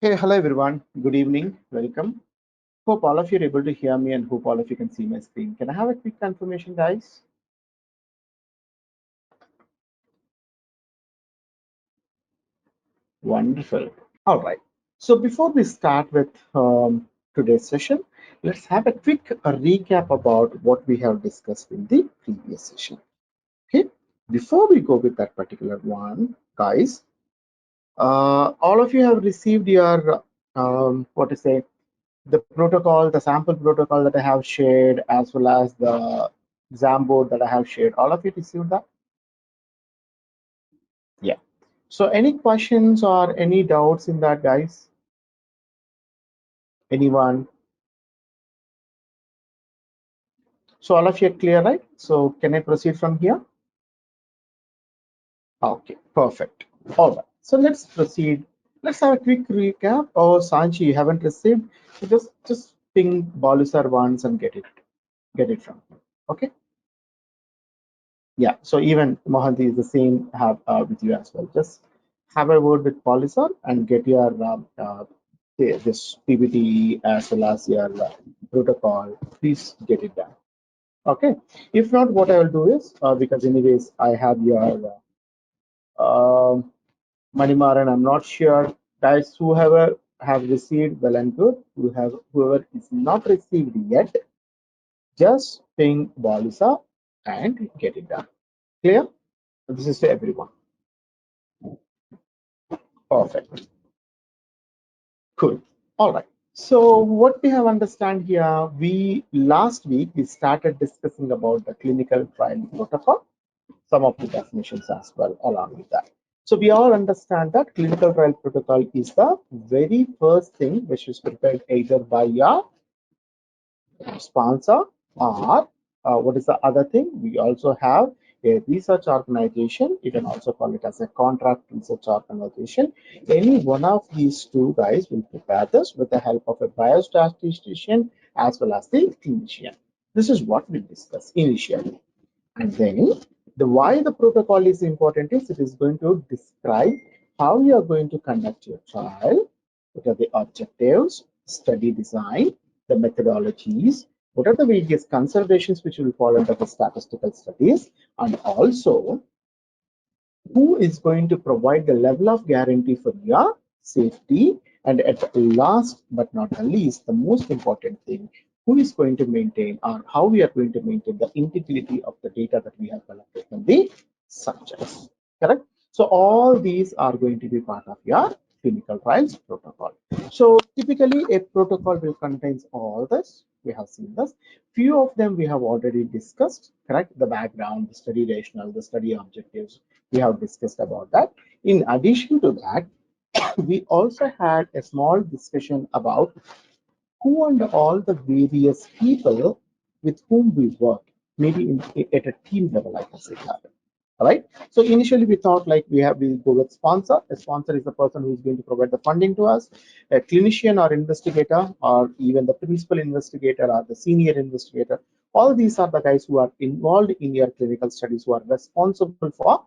Hey, hello everyone. Good evening. Welcome. Hope all of you are able to hear me and hope all of you can see my screen. Can I have a quick confirmation, guys? Wonderful. All right. So before we start with today's session, let's have a quick recap about what we have discussed in the previous session. Okay. Before we go with that particular one, guys, all of you have received your what to say the protocol, the sample protocol that I have shared, as well as the exam board that I have shared. All of you received that? Yeah. So any questions or any doubts in that, guys? Anyone? So all of you are clear, right? So can I proceed from here? Okay, perfect. All right. So let's proceed. Let's have a quick recap. Oh, Sanchi, you haven't received. So just ping Balusar once and get it from him. Okay. Yeah, so even Mohanty is the same have with you as well. Just have a word with Polisar and get your this PPT as well as your protocol. Please get it done. Okay. If not, what I will do is because anyways I have your Manimaran. I'm not sure, guys. Whoever have received, well and good. Whoever is not received yet, just ping Balisa and get it done. Clear? This is to everyone. Perfect. Cool. All right. So what we have understand here, we last week we started discussing about the clinical trial protocol, some of the definitions as well along with that. So we all understand that clinical trial protocol is the very first thing which is prepared either by your sponsor or what is the other thing? We also have a research organization. You can also call it as a contract research organization. Any one of these two guys will prepare this with the help of a biostatistician as well as the clinician. This is what we discussed initially. And then the why the protocol is important is it is going to describe how you are going to conduct your trial, what are the objectives, study design, the methodologies, what are the various considerations which will fall under the statistical studies, and also who is going to provide the level of guarantee for your safety, and at last but not the least, the most important thing, who is going to maintain or how we are going to maintain the integrity of the data that we have collected from the subjects. Correct? So all these are going to be part of your clinical trials protocol. So typically a protocol will contains all this. We have seen this. Few of them we have already discussed, correct? The background, the study rationale, the study objectives, we have discussed about that. In addition to that, we also had a small discussion about who and all the various people with whom we work, maybe at a team level, I can say that. All right. So initially we thought like we'll go with sponsor. A sponsor is the person who is going to provide the funding to us. A clinician or investigator, or even the principal investigator or the senior investigator. All these are the guys who are involved in your clinical studies, who are responsible for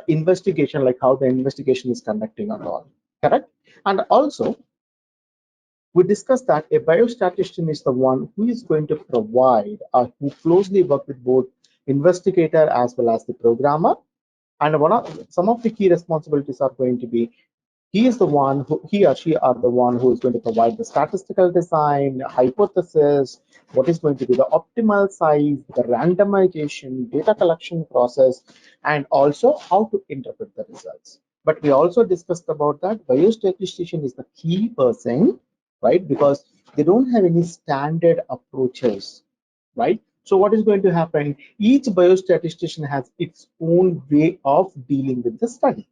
investigation, like how the investigation is conducting and all. Correct. And also we discussed that a biostatistician is the one who is going to provide or who closely work with both investigator as well as the programmer. And one of some of the key responsibilities are going to be he is the one who he or she are the one who is going to provide the statistical design, hypothesis, what is going to be the optimal size, the randomization, data collection process, and also how to interpret the results. But we also discussed about that biostatistician is the key person, right? Because they don't have any standard approaches, right? So what is going to happen? Each biostatistician has its own way of dealing with the study.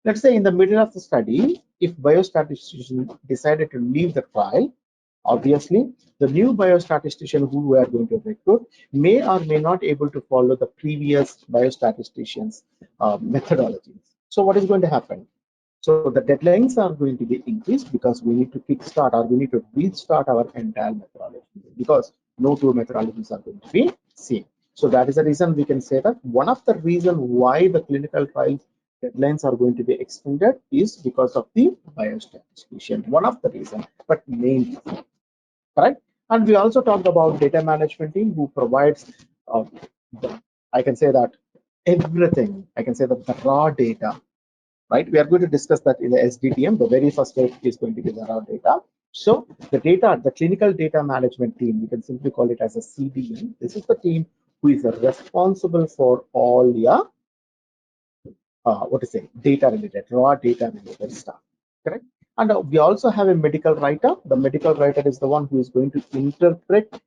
Let's say in the middle of the study, if biostatistician decided to leave the trial, obviously the new biostatistician who we are going to recruit may or may not able to follow the previous biostatistician's methodologies. So what is going to happen? So the deadlines are going to be increased because we need to kickstart or we need to restart our entire methodology because no two methodologies are going to be same. So that is the reason we can say that one of the reason why the clinical trials deadlines are going to be extended is because of the biostatistician. One of the reasons, but main reason, correct? And we also talked about data management team who provides, the, I can say that everything. I can say that the raw data, right? We are going to discuss that in the SDTM. The very first step is going to be the raw data. So the data, the clinical data management team, we can simply call it as a CDM. This is the team who is responsible for all your what to say, data related, raw data related stuff, correct? And we also have a medical writer. The medical writer is the one who is going to interpret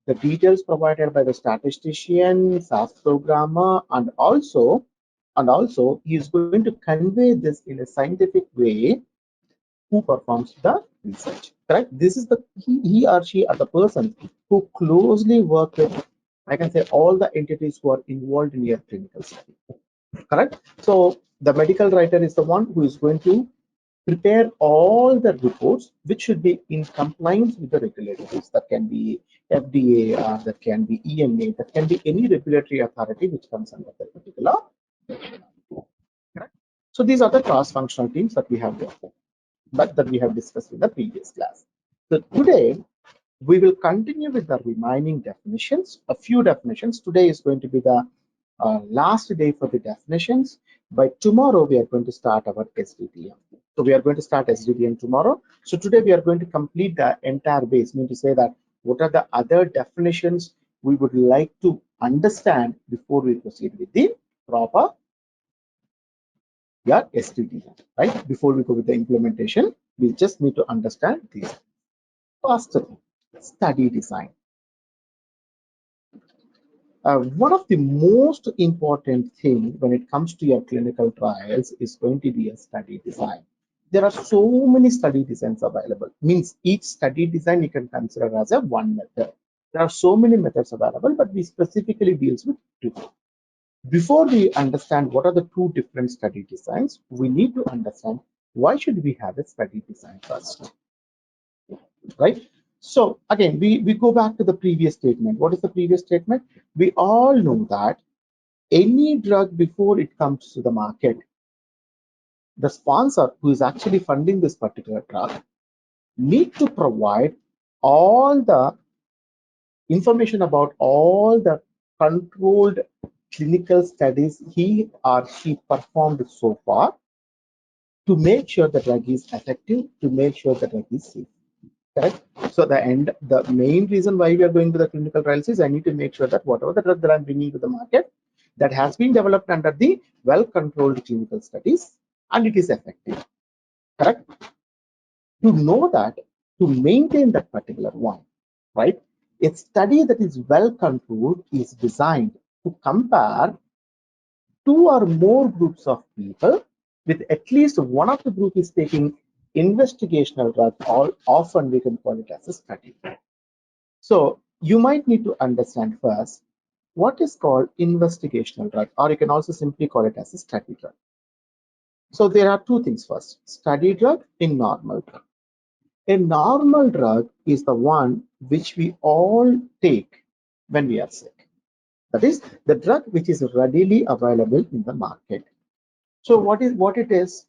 the details provided by the statistician, SAS programmer, and also he is going to convey this in a scientific way who performs the research, correct? This is the he or she are the person who closely work with, I can say, all the entities who are involved in your clinical study, correct? So the medical writer is the one who is going to prepare all the reports which should be in compliance with the regulators. That can be FDA, or that can be EMA, that can be any regulatory authority which comes under that particular, correct? So these are the cross-functional teams that we have there, that we have discussed in the previous class. So today we will continue with the remaining definitions, a few definitions. Today is going to be the last day for the definitions. By tomorrow, we are going to start our SDTM. So we are going to start SDTM tomorrow. So today we are going to complete the entire base, mean to say that what are the other definitions we would like to understand before we proceed with the proper SDTM, right? Before we go with the implementation, we just need to understand these. First, study design. One of the most important thing when it comes to your clinical trials is going to be a study design. There are so many study designs available. Means each study design you can consider as a one method. There are so many methods available, but we specifically deals with two. Before we understand what are the two different study designs, we need to understand why should we have a study design first, right? So again, we go back to the previous statement. What is the previous statement? We all know that any drug before it comes to the market, the sponsor who is actually funding this particular drug need to provide all the information about all the controlled clinical studies he or she performed so far to make sure the drug is effective, to make sure the drug is safe. Correct. So the main reason why we are going to the clinical trials is I need to make sure that whatever the drug that I'm bringing to the market, that has been developed under the well-controlled clinical studies and it is effective. Correct. To know that, to maintain that particular one, right? A study that is well controlled is designed to compare two or more groups of people with at least one of the group is taking investigational drug, or often we can call it as a study. So you might need to understand first what is called investigational drug, or you can also simply call it as a study drug. So there are two things first, study drug and normal drug. A normal drug is the one which we all take when we are sick. That is the drug which is readily available in the market. So what it is?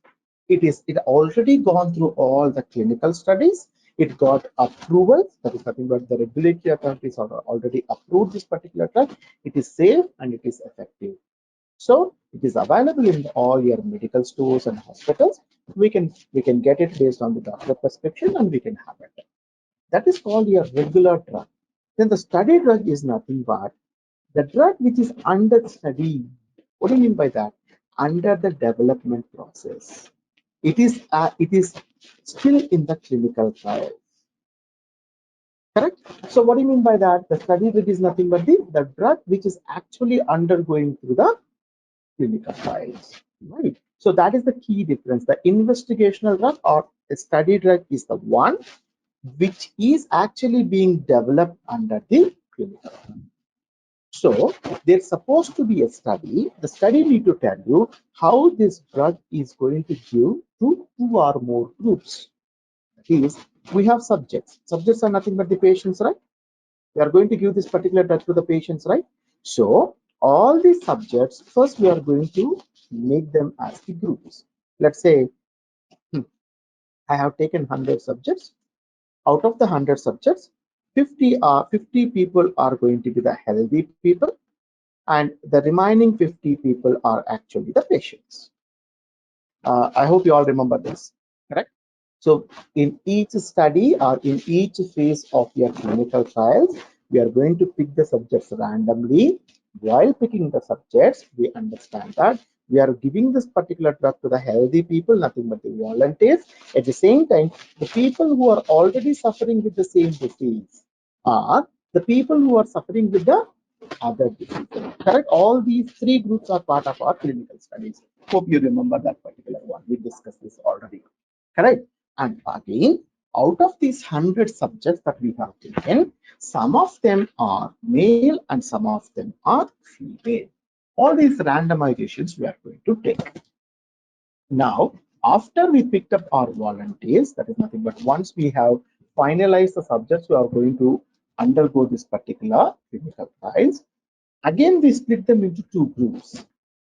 It already gone through all the clinical studies. It got approvals. That is nothing but the regulatory authorities are already approved this particular drug. It is safe and it is effective. So it is available in all your medical stores and hospitals. We can get it based on the doctor prescription and we can have it. That is called your regular drug. Then the study drug is nothing but the drug which is under study. What do you mean by that? Under the development process. It is still in the clinical trial. Correct? So what do you mean by that? The study drug is nothing but the drug which is actually undergoing through the clinical trials. Right. So that is the key difference. The investigational drug or a study drug is the one which is actually being developed under the clinical trial. So there's supposed to be a study. The study need to tell you how this drug is going to give to two or more groups. That is, we have subjects. Subjects are nothing but the patients, right? We are going to give this particular drug to the patients, right? So all these subjects, first we are going to make them as the groups. Let's say I have taken 100 subjects. Out of the 100 subjects, 50 people are going to be the healthy people, and the remaining 50 people are actually the patients. I hope you all remember this, correct? So in each study or in each phase of your clinical trials, we are going to pick the subjects randomly. While picking the subjects, we understand that we are giving this particular drug to the healthy people, nothing but the volunteers. At the same time, the people who are already suffering with the same disease are the people who are suffering with the other diseases. Correct? All these three groups are part of our clinical studies. Hope you remember that particular one. We discussed this already. Correct? And again, out of these 100 subjects that we have taken, some of them are male and some of them are female. All these randomizations we are going to take. Now, after we picked up our volunteers, that is nothing but once we have finalized the subjects who are going to undergo this particular clinical trials, again we split them into two groups.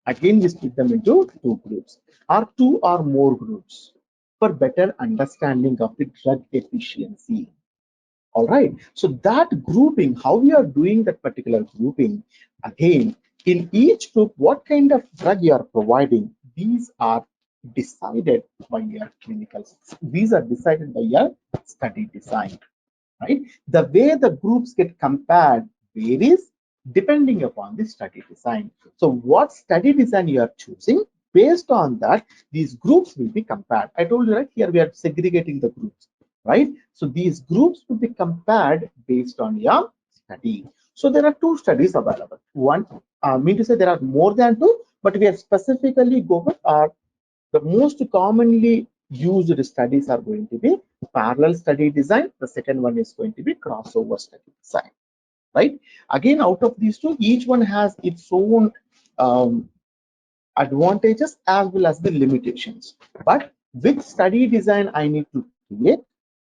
Again, we split them into two groups or two or more groups for better understanding of the drug efficiency. All right. So that grouping, how we are doing that particular grouping, again, in each group, what kind of drug you are providing, these are decided by your clinical, these are decided by your study design, right? The way the groups get compared varies depending upon the study design. So what study design you are choosing, based on that, these groups will be compared. I told you, right, here we are segregating the groups, right? So these groups will be compared based on your study. So there are two studies available. One, mean to say there are more than two, but we are specifically go with the most commonly used studies are going to be parallel study design. The second one is going to be crossover study design, right? Again, out of these two, each one has its own advantages as well as the limitations. But which study design I need to create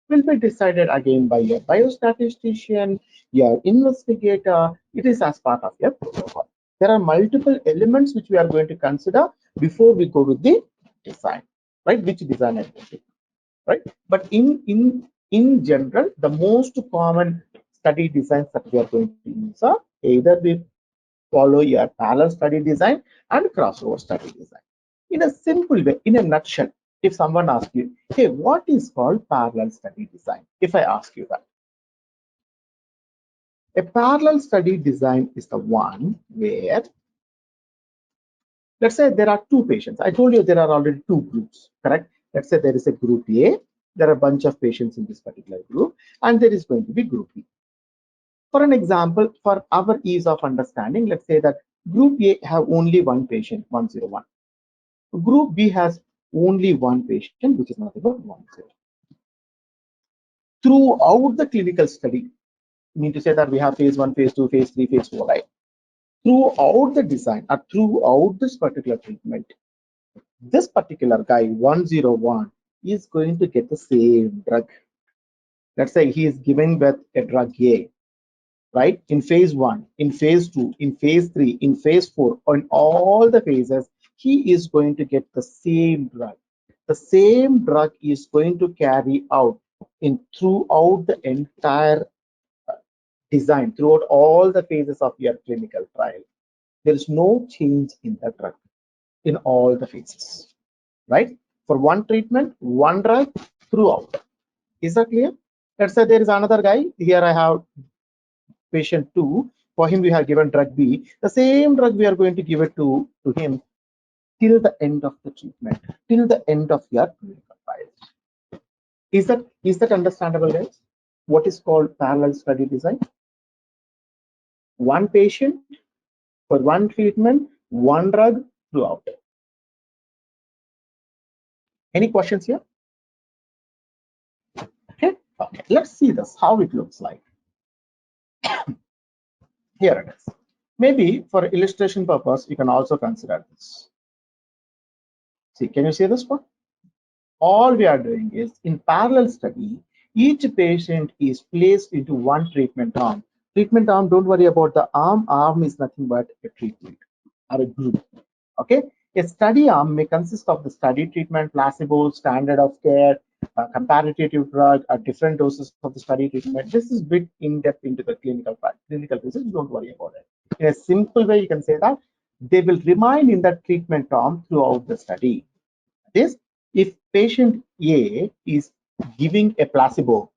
will be decided again by your biostatistician, your investigator. It is as part of your protocol. There are multiple elements which we are going to consider before we go with the design, right? Which design I will take, right? But in general, the most common study designs that we are going to use are either we follow your parallel study design and crossover study design. In a simple way, in a nutshell, if someone asks you, hey, what is called parallel study design? If I ask you that, a parallel study design is the one where, let's say there are two patients. I told you there are already two groups, correct? Let's say there is a group A, there are a bunch of patients in this particular group, and there is going to be group B. For an example, for our ease of understanding, let's say that group A have only one patient, 101. Group B has only one patient, which is nothing but 10. Throughout the clinical study, mean to say that we have phase 1, phase 2, phase 3, phase 4, right? Throughout the design or throughout this particular treatment, this particular guy, 101, is going to get the same drug. Let's say he is given with a drug A, right? In phase 1, in phase 2, in phase 3, in phase 4, on all the phases, he is going to get the same drug. The same drug is going to carry out in throughout the entire design, throughout all the phases of your clinical trial. There is no change in the drug in all the phases, right? For one treatment, one drug throughout. Is that clear? Let's say there is another guy. Here I have patient 2. For him, we have given drug B. The same drug we are going to give it to him till the end of the treatment, till the end of your clinical trial. Is that understandable, guys? What is called parallel study design? One patient for one treatment, one drug throughout. Any questions here? Okay. Okay. Let's see this, how it looks like. Here it is. Maybe for illustration purpose, you can also consider this. See, can you see this one? All we are doing is in parallel study, each patient is placed into one treatment arm. Treatment arm, don't worry about the arm. Arm is nothing but a treatment or a group. Okay. A study arm may consist of the study treatment, placebo, standard of care, comparative drug, different doses of the study treatment. This is bit in depth into the clinical research. Don't worry about it. In a simple way, you can say that they will remain in that treatment arm throughout the study. That is, if patient A is giving a placebo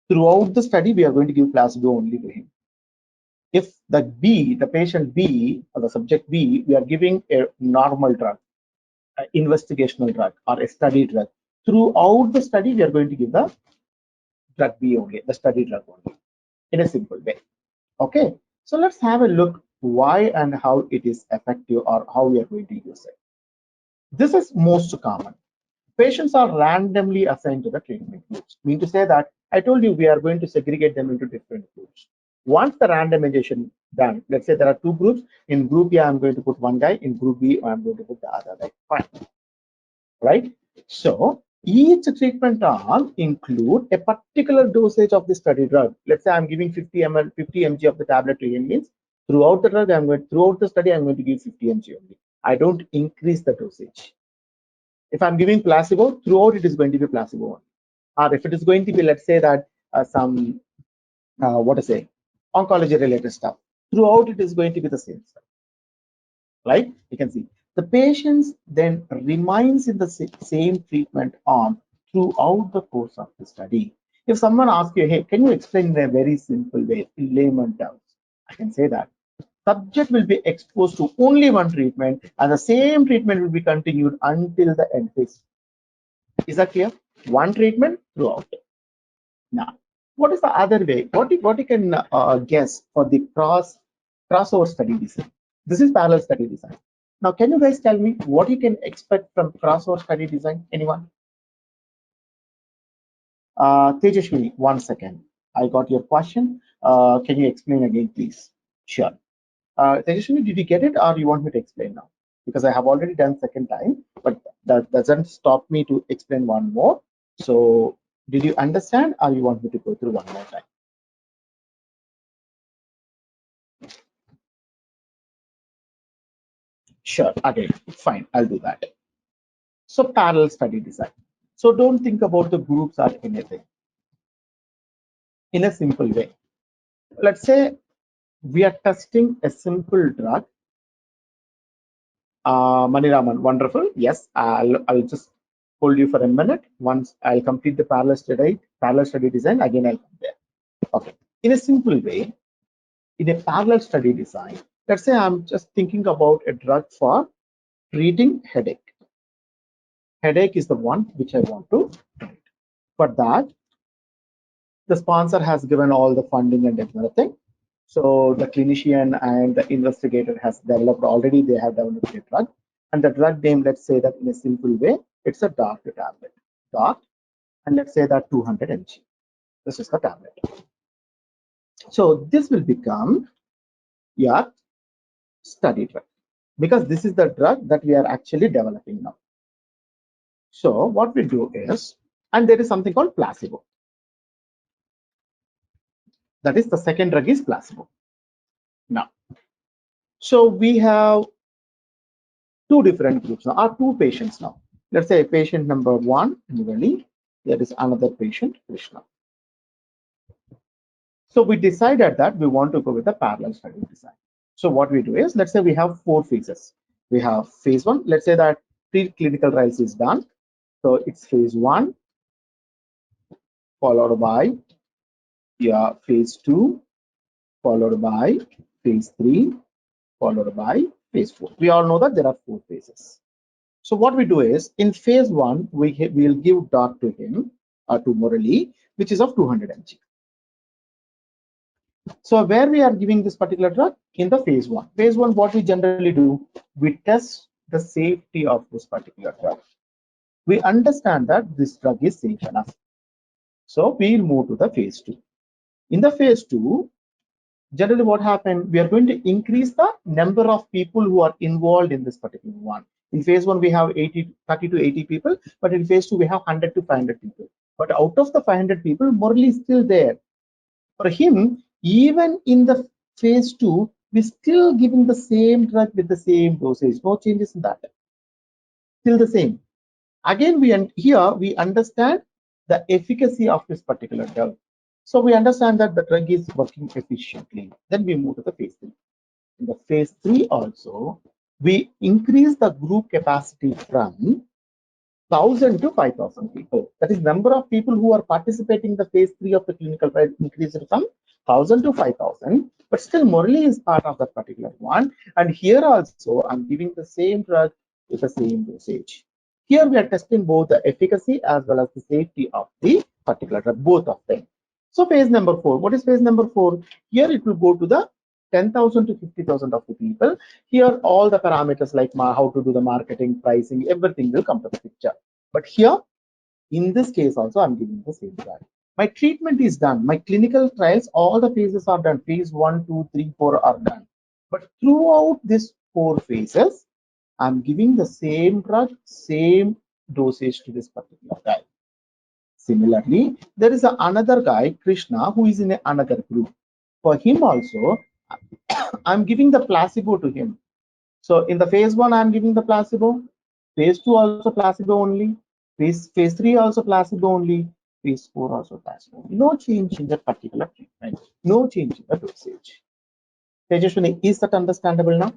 throughout the study, we are going to give placebo only to him. If the patient B or the subject B, we are giving a normal drug, an investigational drug or a study drug. Throughout the study, we are going to give the drug B only, the study drug only, in a simple way. Okay, so let's have a look why and how it is effective or how we are going to use it. This is most common. Patients are randomly assigned to the treatment groups. Mean to say that I told you we are going to segregate them into different groups. Once the randomization done, let's say there are two groups. In group A, I'm going to put one guy. In group B, I'm going to put the other guy. Fine, right? So each treatment arm include a particular dosage of the study drug. Let's say I'm giving 50 ml, 50 mg of the tablet to him. Means throughout the drug, throughout the study, I'm going to give 50 mg only. I don't increase the dosage. If I'm giving placebo, throughout it is going to be placebo. Or if it is going to be, let's say that some, what to say, oncology related stuff, throughout it is going to be the same stuff, right? You can see the patients then remains in the same treatment arm throughout the course of the study. If someone asks you, hey, can you explain in a very simple way, in layman terms, I can say that subject will be exposed to only one treatment and the same treatment will be continued until the end phase. Is that clear? One treatment throughout. Now, what is the other way? What you can guess for the crossover study design? This is parallel study design. Now, can you guys tell me what you can expect from crossover study design? Anyone? Tejashwini, 1 second. I got your question. Can you explain again, please? Sure. Tejashwini, did you get it, or you want me to explain now? Because I have already done second time, but that doesn't stop me to explain one more. So, did you understand, or you want me to go through one more time? Sure. Again, fine. I'll do that. So, parallel study design. So, don't think about the groups or anything. In a simple way, let's say we are testing a simple drug. Maniraman, wonderful. Yes, I'll just hold you for a minute. Once I'll complete the parallel study design, again I'll come there. Okay. In a simple way, in a parallel study design, let's say I'm just thinking about a drug for treating headache. Headache is the one which I want to treat. For that, the sponsor has given all the funding and everything. So the clinician and the investigator has developed already, they have developed a drug. And the drug name, let's say that in a simple way, it's a DART tablet. DART, and let's say that 200 mg. This is the tablet. So this will become your study drug because this is the drug that we are actually developing now. So what we do is, and there is something called placebo. That is the second drug is placebo. Now, so we have two different groups now, or two patients now. Let's say patient number 1, Murali. There is another patient, Krishna. So we decided that we want to go with the parallel study design. So what we do is, let's say we have 4 phases. We have phase 1. Let's say that preclinical trials is done. So it's phase 1, followed by phase 2, followed by phase 3, followed by phase 4. We all know that there are 4 phases. So what we do is, in phase 1, we'll give DART to him, or to Murali, which is of 200 mg. So where we are giving this particular drug? In the phase 1. Phase 1, what we generally do, we test the safety of this particular drug. We understand that this drug is safe enough. So we'll move to the phase 2. In the phase 2, generally what happened, we are going to increase the number of people who are involved in this particular one. In phase 1, we have 30 to 80 people, but in phase 2, we have 100 to 500 people. But out of the 500 people, Murali is still there. For him, even in the phase 2, we're still giving the same drug with the same dosage, no changes in that. Still the same. Again, here we understand the efficacy of this particular drug. So we understand that the drug is working efficiently. Then we move to the phase 3. In the phase 3 also, we increase the group capacity from 1,000 to 5,000 people. That is number of people who are participating in the phase 3 of the clinical trial increased from 1,000 to 5,000. But still Murali is part of that particular one. And here also I'm giving the same drug with the same dosage. Here we are testing both the efficacy as well as the safety of the particular drug, both of them. So phase number 4. What is phase number 4? Here it will go to the 10,000 to 50,000 of the people. Here all the parameters like how to do the marketing, pricing, everything will come to the picture. But here, in this case also, I'm giving the same drug. My treatment is done. My clinical trials, all the phases are done. Phase 1, 2, 3, 4 are done. But throughout these 4 phases, I'm giving the same drug, same dosage to this particular guy. Similarly, there is another guy, Krishna, who is in another group. For him also, I'm giving the placebo to him. So in the phase 1, I'm giving the placebo. Phase 2 also placebo only. Phase 3 also placebo only. Phase 4 also placebo. No change in that particular treatment. No change in the dosage. Tejashwini, is that understandable now?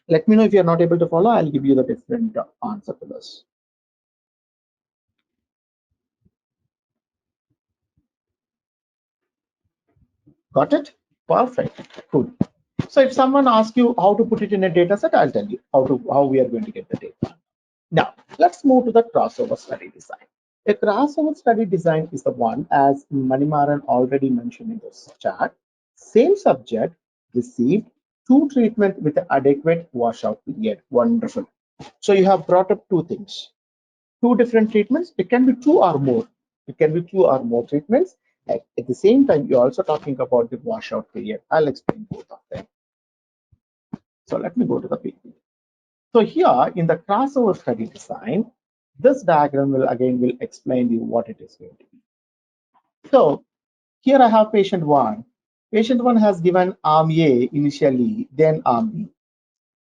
Let me know if you are not able to follow. I'll give you the different answer to this. Got it? Perfect. Cool. So if someone asks you how to put it in a data set, I'll tell you how we are going to get the data. Now, let's move to the crossover study design. A crossover study design is the one, as Manimaran already mentioned in this chart. Same subject received 2 treatment with an adequate washout period. Wonderful. So you have brought up 2 things. 2 different treatments. It can be 2 or more. It can be 2 or more treatments. At the same time, you're also talking about the washout period. I'll explain both of them. So let me go to the page. So here in the crossover study design, this diagram will explain you what it is going to be. So here I have patient 1. Patient 1 has given arm A initially, then arm B.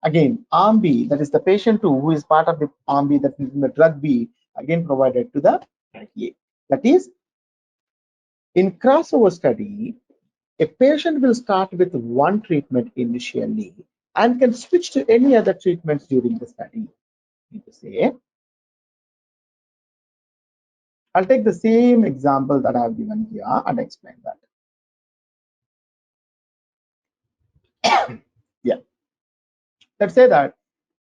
Again, arm B, that is the patient 2 who is part of the arm B, that is in the drug B, again provided to the drug A. That is, in crossover study, a patient will start with one treatment initially and can switch to any other treatments during the study. To say, I'll take the same example that I have given here and explain that. Yeah. Let's say that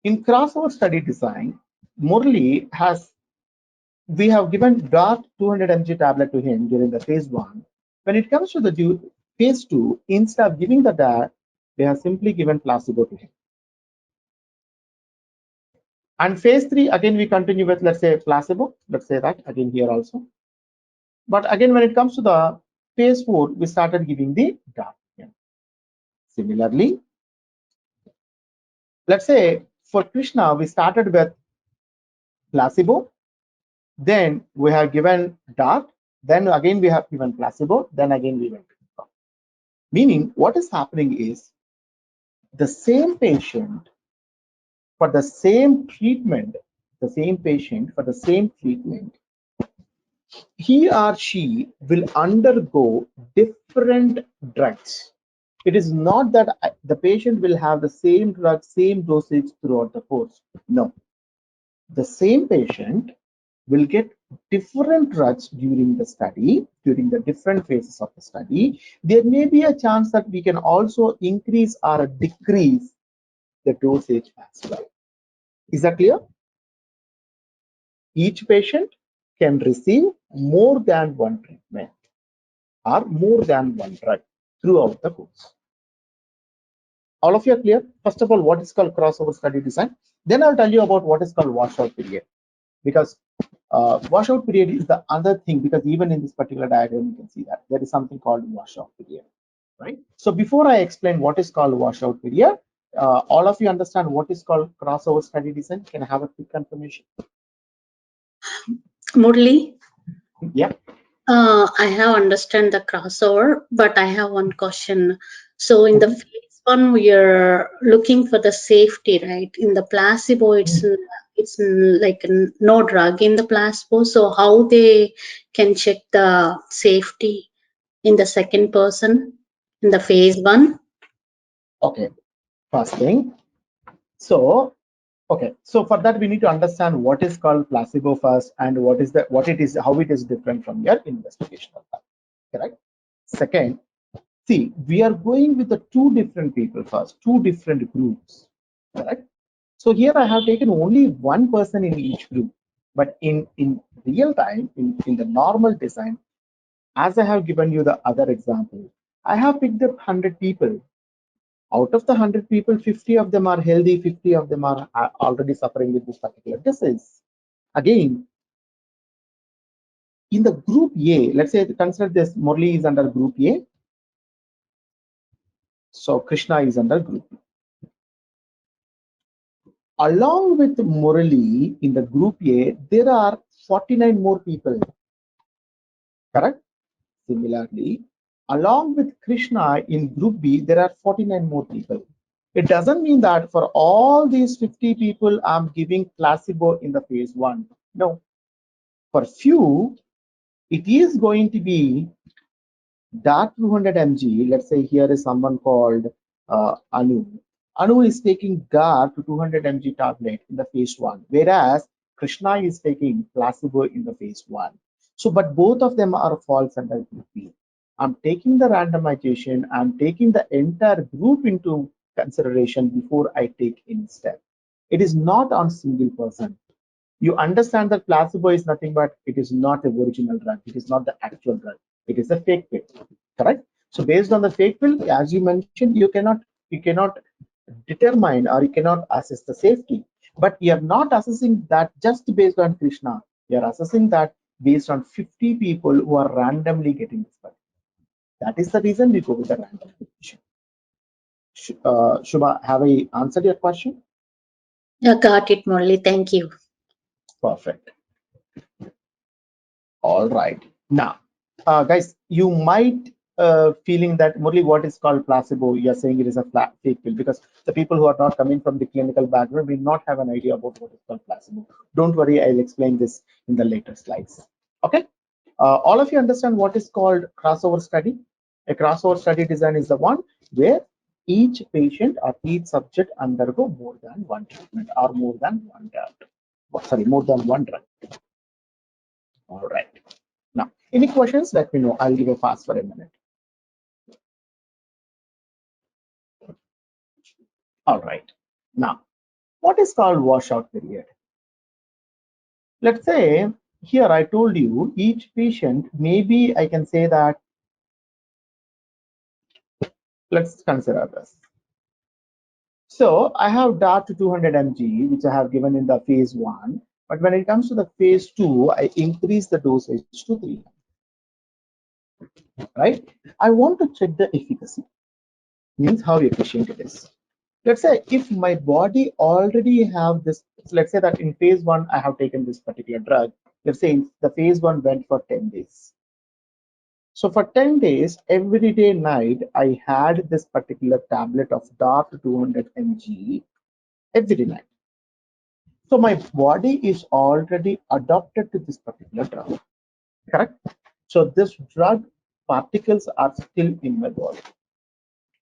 in crossover study design, Murli we have given DART 200 mg tablet to him during the phase 1. When it comes to the phase 2, instead of giving the DART, they have simply given placebo to him. And phase 3, again, we continue with, let's say, placebo. Let's say that again here also. But again, when it comes to the phase 4, we started giving the DART. Similarly, let's say for Krishna, we started with placebo, then we have given DART, then again we have given placebo, then again we went. Meaning, what is happening is the same patient for the same treatment, he or she will undergo different drugs. It is not that the patient will have the same drug, same dosage throughout the course. No. The same patient will get different drugs during the study, during the different phases of the study. There may be a chance that we can also increase or decrease the dosage as well. Is that clear? Each patient can receive more than one treatment or more than one drug throughout the course. All of you are clear? First of all, what is called crossover study design? Then I'll tell you about what is called washout period. Because washout period is the other thing, because even in this particular diagram, you can see that there is something called washout period, right? So before I explain what is called washout period, all of you understand what is called crossover study design? Can I have a quick confirmation? Murli? Yeah. I have understand the crossover, but I have one question. So in the phase one we are looking for the safety, right? In the placebo, it's like no drug in the placebo. So how they can check the safety in the second person in the phase 1? Okay, first thing. So, okay, so for that we need to understand what is called placebo first, and what it is, how it is different from your investigational trial. Correct. Second, see, we are going with the two different people first, two different groups. Correct. So here I have taken only one person in each group, but in real time, in the normal design, as I have given you the other example, I have picked up 100 people. Out of the 100 people, 50 of them are healthy, 50 of them are already suffering with this particular disease. Again, in the group A, let's say consider this, Murli is under group A, so Krishna is under group B. Along with Murali in the group A, there are 49 more people, correct? Similarly, along with Krishna in group B, there are 49 more people. It doesn't mean that for all these 50 people, I'm giving placebo in the phase 1. No, for few, it is going to be that 200 mg. Let's say here is someone called Anu. Anu is taking GAR to 200 mg tablet in the phase 1, whereas Krishna is taking placebo in the phase 1. So, but both of them are falls under group B. I'm taking the randomization, I'm taking the entire group into consideration before I take any step. It is not on single person. You understand that placebo is nothing but it is not the original drug. It is not the actual drug. It is a fake pill, correct? So based on the fake pill, as you mentioned, you cannot determine or you cannot assess the safety. But you are not assessing that just based on Krishna. You are assessing that based on 50 people who are randomly getting this drug. That is the reason we go with the randomization. Shubha, have I answered your question? Got it, Murli. Thank you. Perfect. All right. Now, guys, you might feeling that Murli, what is called placebo? You are saying it is a fake pill because the people who are not coming from the clinical background will not have an idea about what is called placebo. Don't worry, I'll explain this in the later slides. Okay. All of you understand what is called crossover study? A crossover study design is the one where each patient or each subject undergo more than one treatment or more than one drug. Sorry, more than one drug. All right. Now, any questions? Let me know. I'll give a pass for a minute. All right. Now, what is called washout period? Let's say here I told you each patient, maybe I can say that, let's consider this. So I have DART to 200 mg, which I have given in the phase 1. But when it comes to the phase 2, I increase the dosage to 300. Right? I want to check the efficacy, means how efficient it is. Let's say if my body already have this, let's say that in phase 1 I have taken this particular drug. Let's say the phase 1 went for 10 days. So for 10 days, every day night, I had this particular tablet of DART 200 mg every night. So my body is already adapted to this particular drug, correct? So this drug particles are still in my body.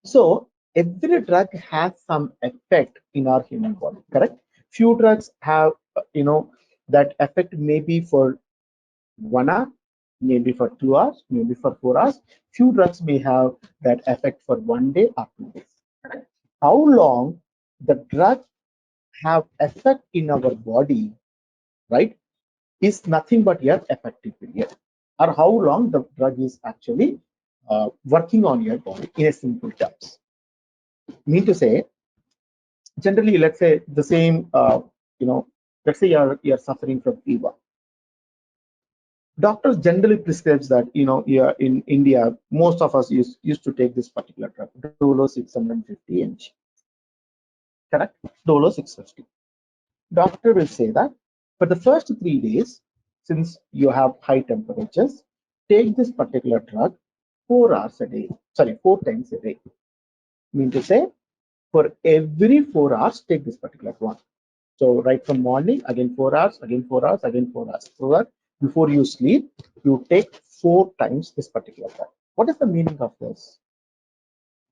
So every drug has some effect in our human body, correct? Few drugs have, that effect may be for 1 hour, maybe for 2 hours, maybe for 4 hours. Few drugs may have that effect for 1 day or 2 days. Correct? How long the drug have effect in our body, right, is nothing but your effective period, or how long the drug is actually working on your body in a simple terms. Mean to say, generally, let's say the same, let's say you're suffering from fever. Doctors generally prescribes that, yeah, in India, most of us used to take this particular drug, Dolo 650 mg. Correct? Dolo 650. Doctor will say that for the first 3 days, since you have high temperatures, take this particular drug 4 hours a day. Sorry, 4 times a day. Mean to say, for every 4 hours, take this particular one. So right from morning, again 4 hours, again 4 hours, again 4 hours. So that before you sleep, you take 4 times this particular drug. What is the meaning of this?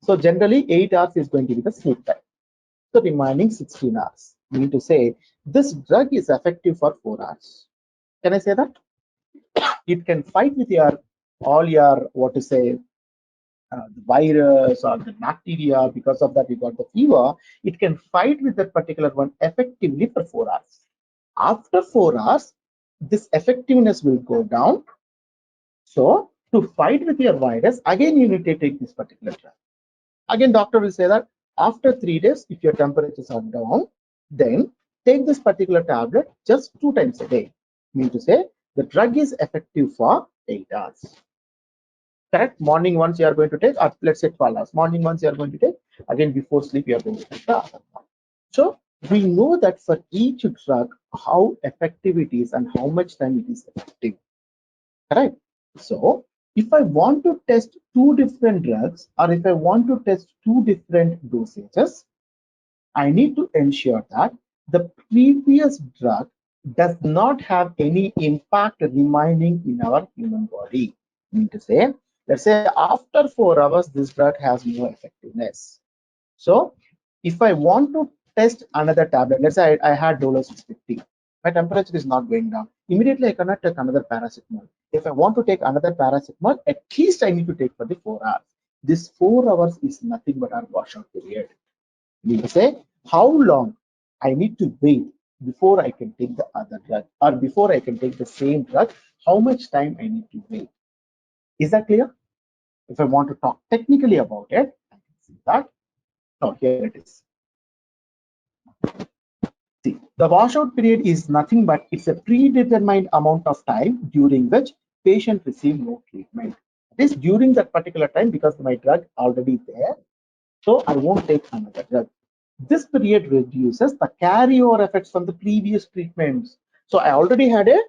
So generally 8 hours is going to be the sleep time. The remaining 16 hours. Mean to say, this drug is effective for 4 hours. Can I say that? It can fight with your all your what to say the virus or the bacteria. Because of that you got the fever. It can fight with that particular one effectively for 4 hours. After 4 hours, this effectiveness will go down. So to fight with your virus, again you need to take this particular drug. Again, doctor will say that after 3 days, if your temperatures are down, then take this particular tablet just 2 times a day. Mean to say, the drug is effective for 8 hours. Correct? Morning once you are going to take, or let's say 12 hours. Morning once you are going to take, again before sleep you are going to take the other one. So we know that for each drug, how effective it is and how much time it is effective. Correct? So if I want to test 2 different drugs, or if I want to test 2 different dosages, I need to ensure that the previous drug does not have any impact remaining in our human body. Mean to say, let's say after 4 hours, this drug has no effectiveness. So if I want to test another tablet, let's say I had dose 650, my temperature is not going down. Immediately I cannot take another paracetamol. If I want to take another paracetamol, at least I need to take for the 4 hours. This 4 hours is nothing but our washout period. We say how long I need to wait before I can take the other drug, or before I can take the same drug, how much time I need to wait. Is that clear? If I want to talk technically about it, I can see that. No, here it is. See, the washout period is nothing but it's a predetermined amount of time during which patient receive no treatment. This during that particular time, because my drug already there, so I won't take another drug. This period reduces the carryover effects from the previous treatments. So I already had a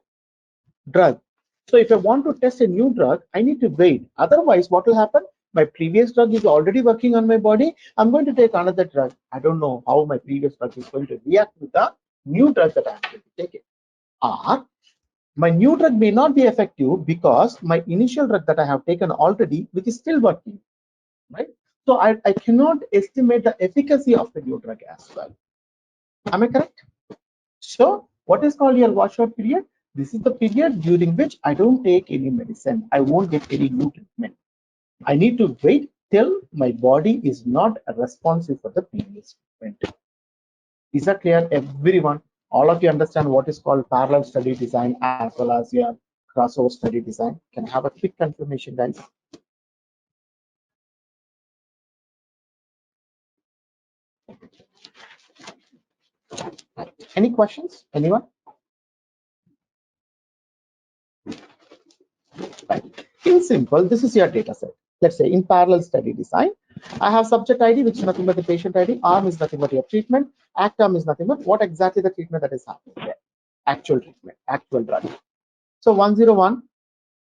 drug. So if I want to test a new drug, I need to wait. Otherwise, what will happen? My previous drug is already working on my body. I'm going to take another drug. I don't know how my previous drug is going to react with the new drug that I'm going to take it. Or my new drug may not be effective because my initial drug that I have taken already, which is still working, right? So I cannot estimate the efficacy of the new drug as well. Am I correct? So what is called your washout period? This is the period during which I don't take any medicine. I won't get any new treatment. I need to wait till my body is not responsive for the previous treatment. Is that clear, everyone? All of you understand what is called parallel study design as well as your crossover study design. Can I have a quick confirmation, guys? Any questions? Anyone? Right. In simple, this is your data set. Let's say in parallel study design, I have subject ID, which is nothing but the patient ID. Arm is nothing but your treatment. Actum is nothing but what exactly the treatment that is happening there. Actual treatment, actual drug. So 101.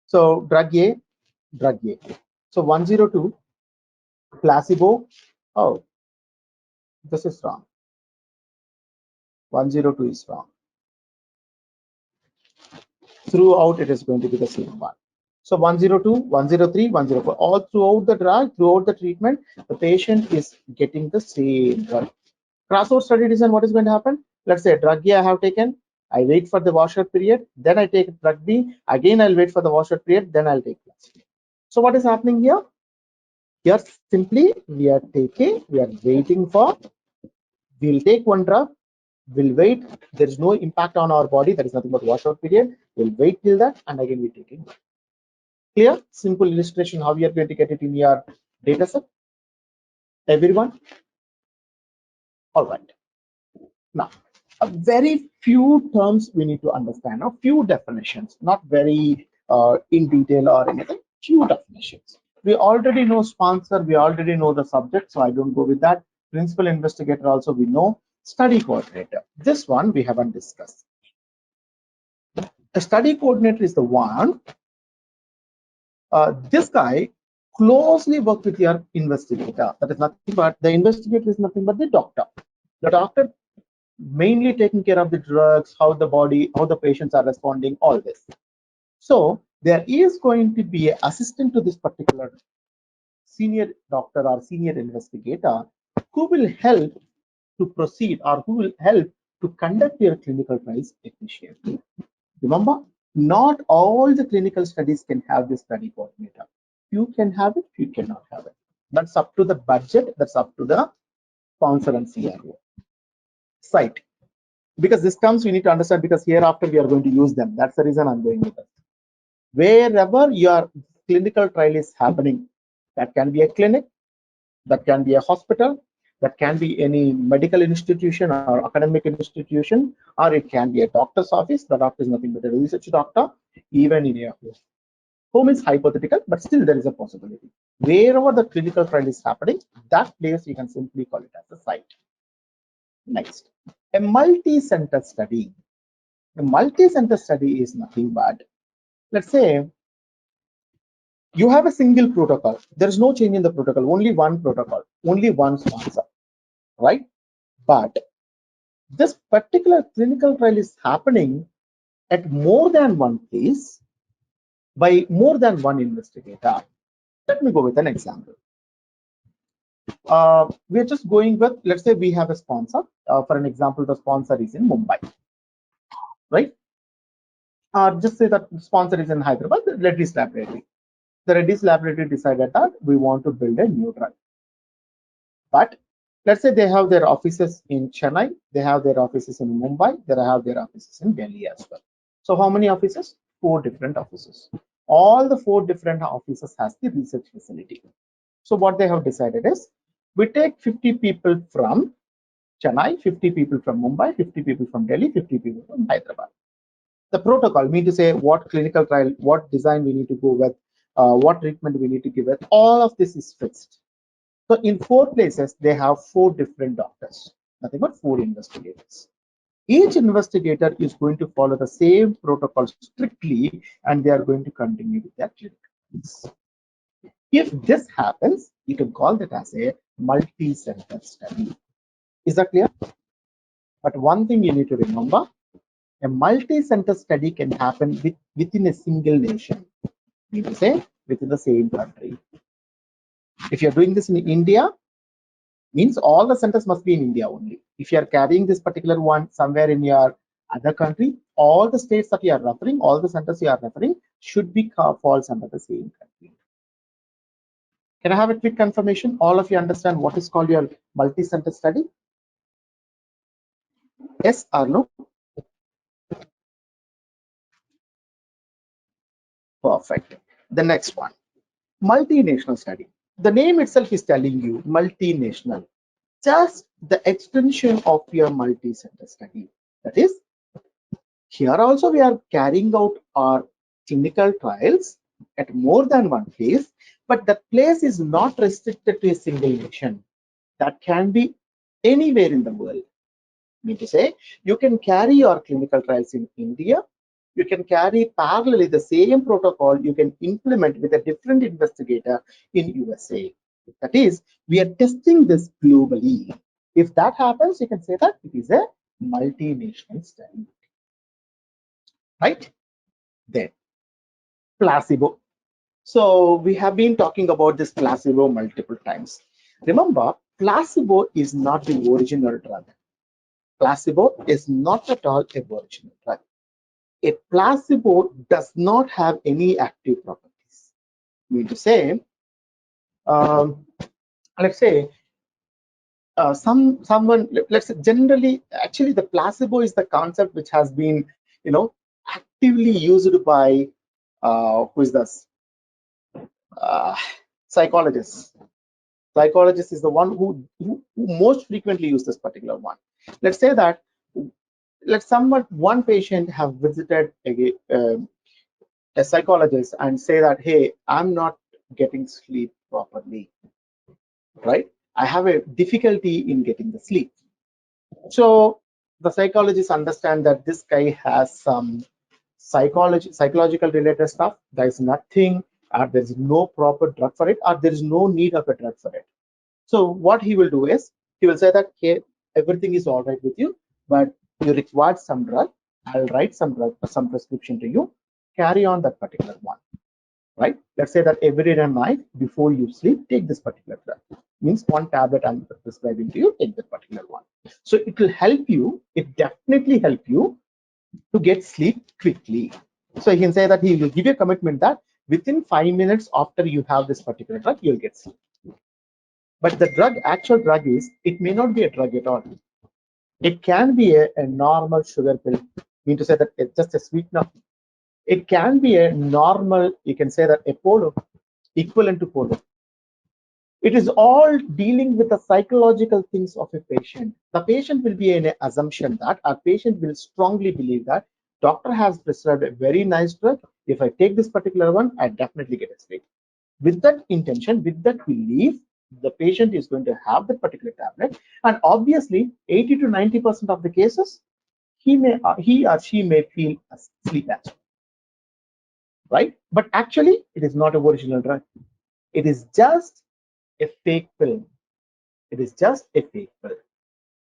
So drug A, drug A. So 102, placebo. Oh, this is wrong. 102 is wrong. Throughout, it is going to be the same one. So 102, 103, 104, all throughout the drug, throughout the treatment, the patient is getting the same drug. Crossover study design, what is going to happen? Let's say drug A I have taken, I wait for the washout period, then I take drug B, again I'll wait for the washout period, then I'll take placebo. So what is happening here? Here simply we are waiting for, we'll take one drug, we'll wait, there is no impact on our body, there is nothing but washout period, we'll wait till that, and again we take it. Clear? Simple illustration how you are going to get it in your data set. Everyone? All right. Now, a very few terms we need to understand, a few definitions, not very in detail or anything, few definitions. We already know sponsor, we already know the subject, so I don't go with that. Principal investigator also we know. Study coordinator, this one we haven't discussed. The study coordinator is the one, this guy closely work with your investigator. That is nothing but the investigator is nothing but the doctor. The doctor mainly taking care of the drugs, how the body, how the patients are responding, all this. So there is going to be an assistant to this particular senior doctor or senior investigator who will help to proceed or who will help to conduct your clinical trials efficiently. Remember, not all the clinical studies can have this study coordinator. You can have it, you cannot have it. That's up to the budget, that's up to the sponsor and CRO site. Because this terms we need to understand, because hereafter we are going to use them. That's the reason I'm going with it. Wherever your clinical trial is happening, that can be a clinic, that can be a hospital, that can be any medical institution or academic institution, or it can be a doctor's office. The doctor is nothing but a research doctor, even in your home. Home is hypothetical, but still there is a possibility. Wherever the clinical trial is happening, that place you can simply call it as a site. Next, a multi-center study. A multi-center study is nothing but, let's say, you have a single protocol. There is no change in the protocol, only one protocol, only one sponsor, right? But this particular clinical trial is happening at more than one place by more than one investigator. Let me go with an example. We're just going with, let's say we have a sponsor. For an example, the sponsor is in Mumbai, right? Just say that the sponsor is in Hyderabad, the Reddy's laboratory. The Reddy's laboratory decided that we want to build a new drug. But let's say they have their offices in Chennai, they have their offices in Mumbai, they have their offices in Delhi as well. So how many offices? 4 different offices. All the 4 different offices has the research facility. So what they have decided is, we take 50 people from Chennai, 50 people from Mumbai, 50 people from Delhi, 50 people from Hyderabad. The protocol, mean to say what clinical trial, what design we need to go with, what treatment we need to give it, all of this is fixed. So in 4 places, they have 4 different doctors, nothing but 4 investigators. Each investigator is going to follow the same protocol strictly, and they are going to continue with their clinical. If this happens, you can call that as a multi-center study. Is that clear? But one thing you need to remember, a multi-center study can happen within a single nation, mean to say within the same country. If you're doing this in India, means all the centers must be in India only. If you are carrying this particular one somewhere in your other country, all the states that you are referring, all the centers you are referring should be falls under the same country. Can I have a quick confirmation? All of you understand what is called your multi-center study? Yes or no? Perfect. The next one, multinational study. The name itself is telling you multinational. Just the extension of your multi-center study. That is, here also we are carrying out our clinical trials at more than one place, but the place is not restricted to a single nation. That can be anywhere in the world. Mean to say, you can carry your clinical trials in India, you can carry parallelly the same protocol, you can implement with a different investigator in USA. That is, we are testing this globally. If that happens, you can say that it is a multinational study, right? Then placebo. So we have been talking about this placebo multiple times. Remember, placebo is not the original drug. Placebo is not at all a original drug. A placebo does not have any active properties. Mean to say, um, let's say someone, let's say generally, actually the placebo is the concept which has been, actively used by who is this? Psychologists. Psychologist is the one who most frequently use this particular one. Let's say that one patient have visited a psychologist and say that, hey, I'm not getting sleep properly, right? I have a difficulty in getting the sleep. So the psychologists understand that this guy has some psychological related stuff. There is nothing or there is no proper drug for it, or there is no need of a drug for it. So what he will do is he will say that, okay, everything is all right with you, but you require some drug. I'll write some drug, some prescription to you. Carry on that particular one, right? Let's say that every night before you sleep, take this particular drug. Means one tablet I'm prescribing to you, take that particular one. So it will help you. It definitely help you to get sleep quickly. So he can say that he will give you a commitment that within 5 minutes after you have this particular drug, you'll get sleep. But the drug, actual drug is, it may not be a drug at all. It can be a normal sugar pill. Mean to say that it's just a sweetener. It can be a normal, you can say that a polo, equivalent to polo. It is all dealing with the psychological things of a patient. The patient will be in an assumption that our patient will strongly believe that doctor has prescribed a very nice drug. If I take this particular one, I definitely get a sleep. With that intention, with that belief, the patient is going to have that particular tablet, and obviously 80 to 90% of the cases he or she may feel sleep as well, right? But actually it is not a original drug. It is just a fake pill. It is just a fake pill.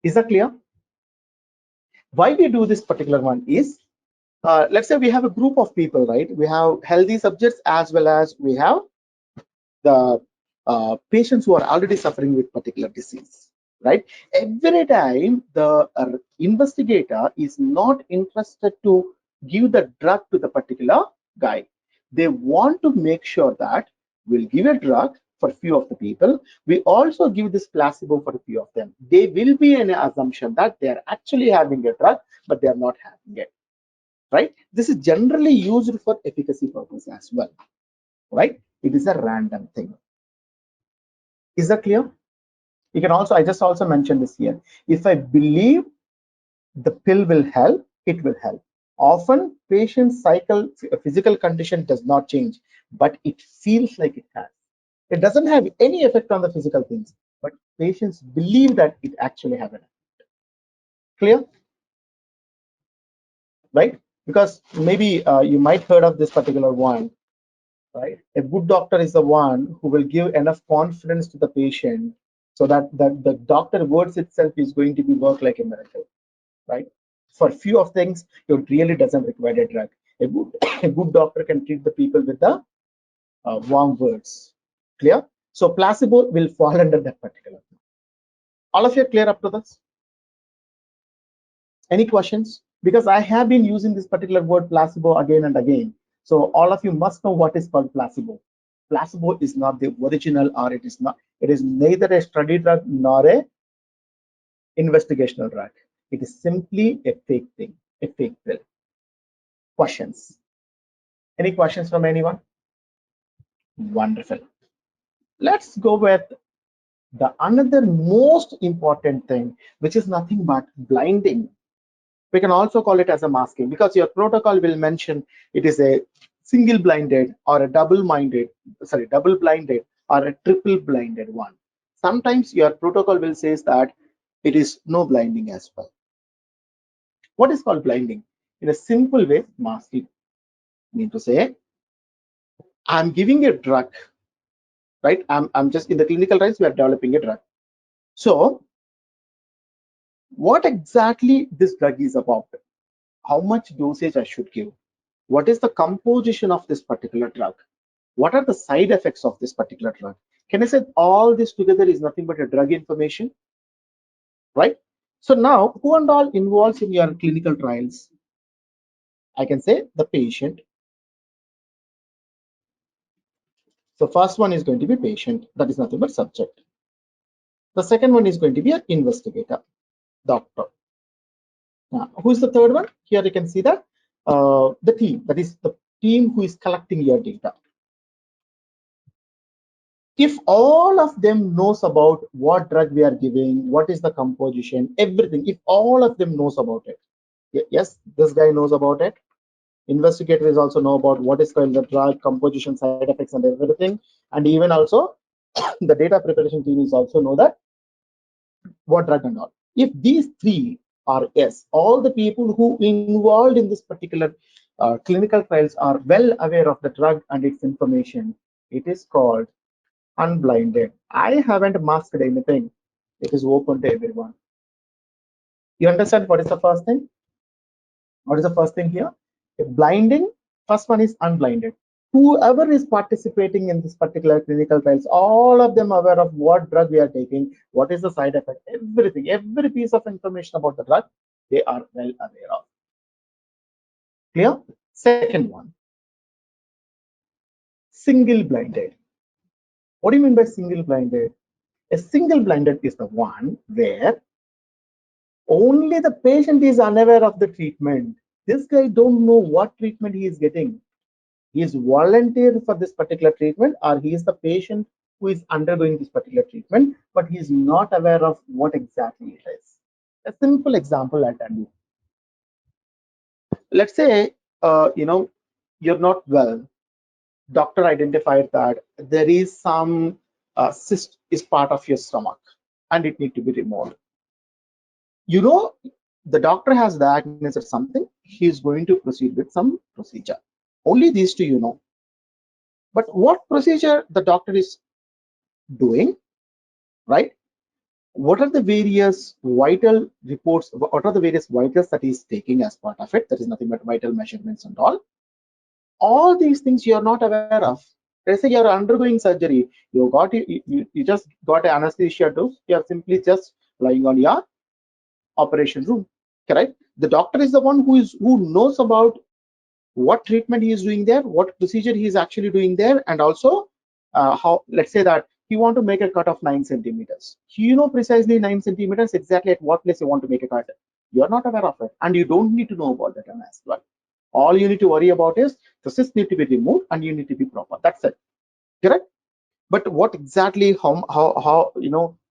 Is that clear? Why we do this particular one is, let's say we have a group of people, right? We have healthy subjects as well as we have the patients who are already suffering with particular disease, right? Every time the investigator is not interested to give the drug to the particular guy, they want to make sure that we'll give a drug for few of the people. We also give this placebo for a few of them. They will be an assumption that they are actually having a drug, but they are not having it, right? This is generally used for efficacy purpose as well, right? It is a random thing. Is that clear? You can also, I just also mentioned this here. If I believe the pill will help, it will help. Often patient's physical condition does not change, but it feels like it has. It doesn't have any effect on the physical things, but patients believe that it actually has an effect. Clear? Right? Because maybe you might heard of this particular one, right? A good doctor is the one who will give enough confidence to the patient so that the doctor words itself is going to be work like a miracle, right? For few of things, it really doesn't require a drug. A good, a good doctor can treat the people with the warm words. Clear? So placebo will fall under that particular. All of you are clear up to this? Any questions? Because I have been using this particular word placebo again and again. So all of you must know what is called placebo. Placebo is not the original, or it is not. It is neither a study drug nor a investigational drug. It is simply a fake thing, a fake pill. Questions? Any questions from anyone? Wonderful. Let's go with the another most important thing, which is nothing but blinding. We can also call it as a masking, because your protocol will mention it is a single blinded or a double blinded or a triple blinded one. Sometimes your protocol will say that it is no blinding as well. What is called blinding? In a simple way, masking mean to say I'm giving a drug, right? I'm just in the clinical trials, we are developing a drug. So what exactly this drug is about? How much dosage I should give? What is the composition of this particular drug? What are the side effects of this particular drug? Can I say all this together is nothing but a drug information, right? So now, who and all involves in your clinical trials? I can say the patient. So first one is going to be patient, that is nothing but subject. The second one is going to be an investigator, doctor. Now, who is the third one? Here you can see that the team, that is the team who is collecting your data. If all of them knows about what drug we are giving, what is the composition, everything, if all of them knows about it, yes, this guy knows about it, investigators also know about what is called the drug composition, side effects and everything, and even also the data preparation team is also know that what drug and all. If these three are yes, all the people who involved in this particular clinical trials are well aware of the drug and its information, it is called unblinded. I haven't masked anything. It is open to everyone. You understand what is the first thing? What is the first thing here? Blinding, first one is unblinded. Whoever is participating in this particular clinical trials, all of them aware of what drug we are taking, what is the side effect, everything, every piece of information about the drug, they are well aware of. Clear? Second one, single blinded. What do you mean by single blinded? A single blinded is the one where only the patient is unaware of the treatment. This guy don't know what treatment he is getting. He is volunteered for this particular treatment, or he is the patient who is undergoing this particular treatment, but he is not aware of what exactly it is. A simple example I'll tell you. Let's say you're not well. Doctor identified that there is some cyst is part of your stomach and it need to be removed. You know, the doctor has diagnosed something, he is going to proceed with some procedure. Only these two you know. But what procedure the doctor is doing, right? What are the various vital reports, what are the various vitals that he's taking as part of it? That is nothing but vital measurements and all these things you are not aware of. Let's say you're undergoing surgery, you just got an anesthesia dose, you are simply just lying on your operation room, correct? The doctor is the one who knows about what treatment he is doing there, what procedure he is actually doing there, and also how, let's say that you want to make a cut of 9 centimeters. You know precisely 9 centimeters exactly at what place you want to make a cut. You are not aware of it, and you don't need to know about that as well. All you need to worry about is the cyst need to be removed and you need to be proper. That's it. Correct? But what exactly, how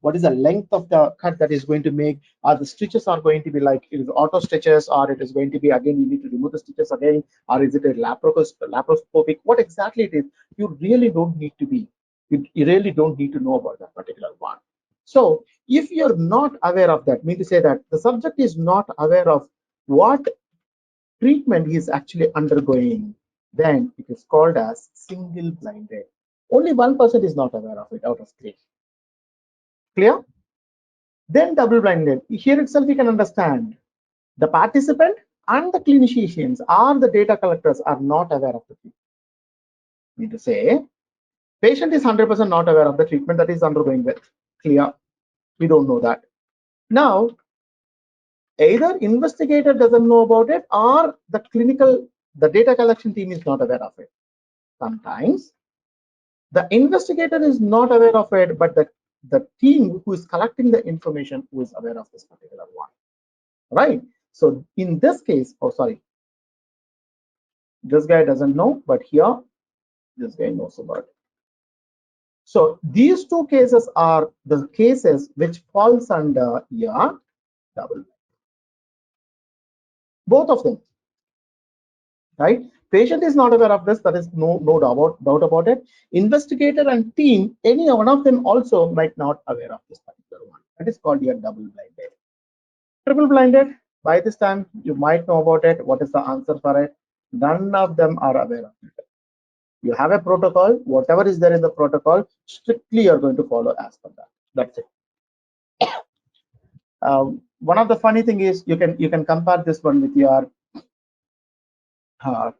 what is the length of the cut that is going to make? Are the stitches are going to be like it is auto stitches, or it is going to be again you need to remove the stitches again, or is it a laparoscopic? What exactly it is, you really don't need to be. You really don't need to know about that particular one. So if you're not aware of that, mean to say that the subject is not aware of what treatment he is actually undergoing, then it is called as single blinded. Only one person is not aware of it out of three. Clear? Then double blinded. Here itself we can understand the participant and the clinicians or the data collectors are not aware of the treatment. Mean to say, patient is 100% not aware of the treatment that is undergoing with. Clear? We don't know that. Now, either investigator doesn't know about it or the data collection team is not aware of it. Sometimes the investigator is not aware of it, but the team who is collecting the information who is aware of this particular one, right? So in this case, oh sorry, this guy doesn't know, but here this guy knows about it. So these two cases are the cases which falls under your double, both of them, right? Patient is not aware of this, that is no doubt about it. Investigator and team, any one of them also might not aware of this particular one. That is called your double blinded. Triple blinded, by this time you might know about it. What is the answer for it? None of them are aware of it. You have a protocol, whatever is there in the protocol, strictly you're going to follow as per that. That's it. One of the funny thing is you can compare this one with your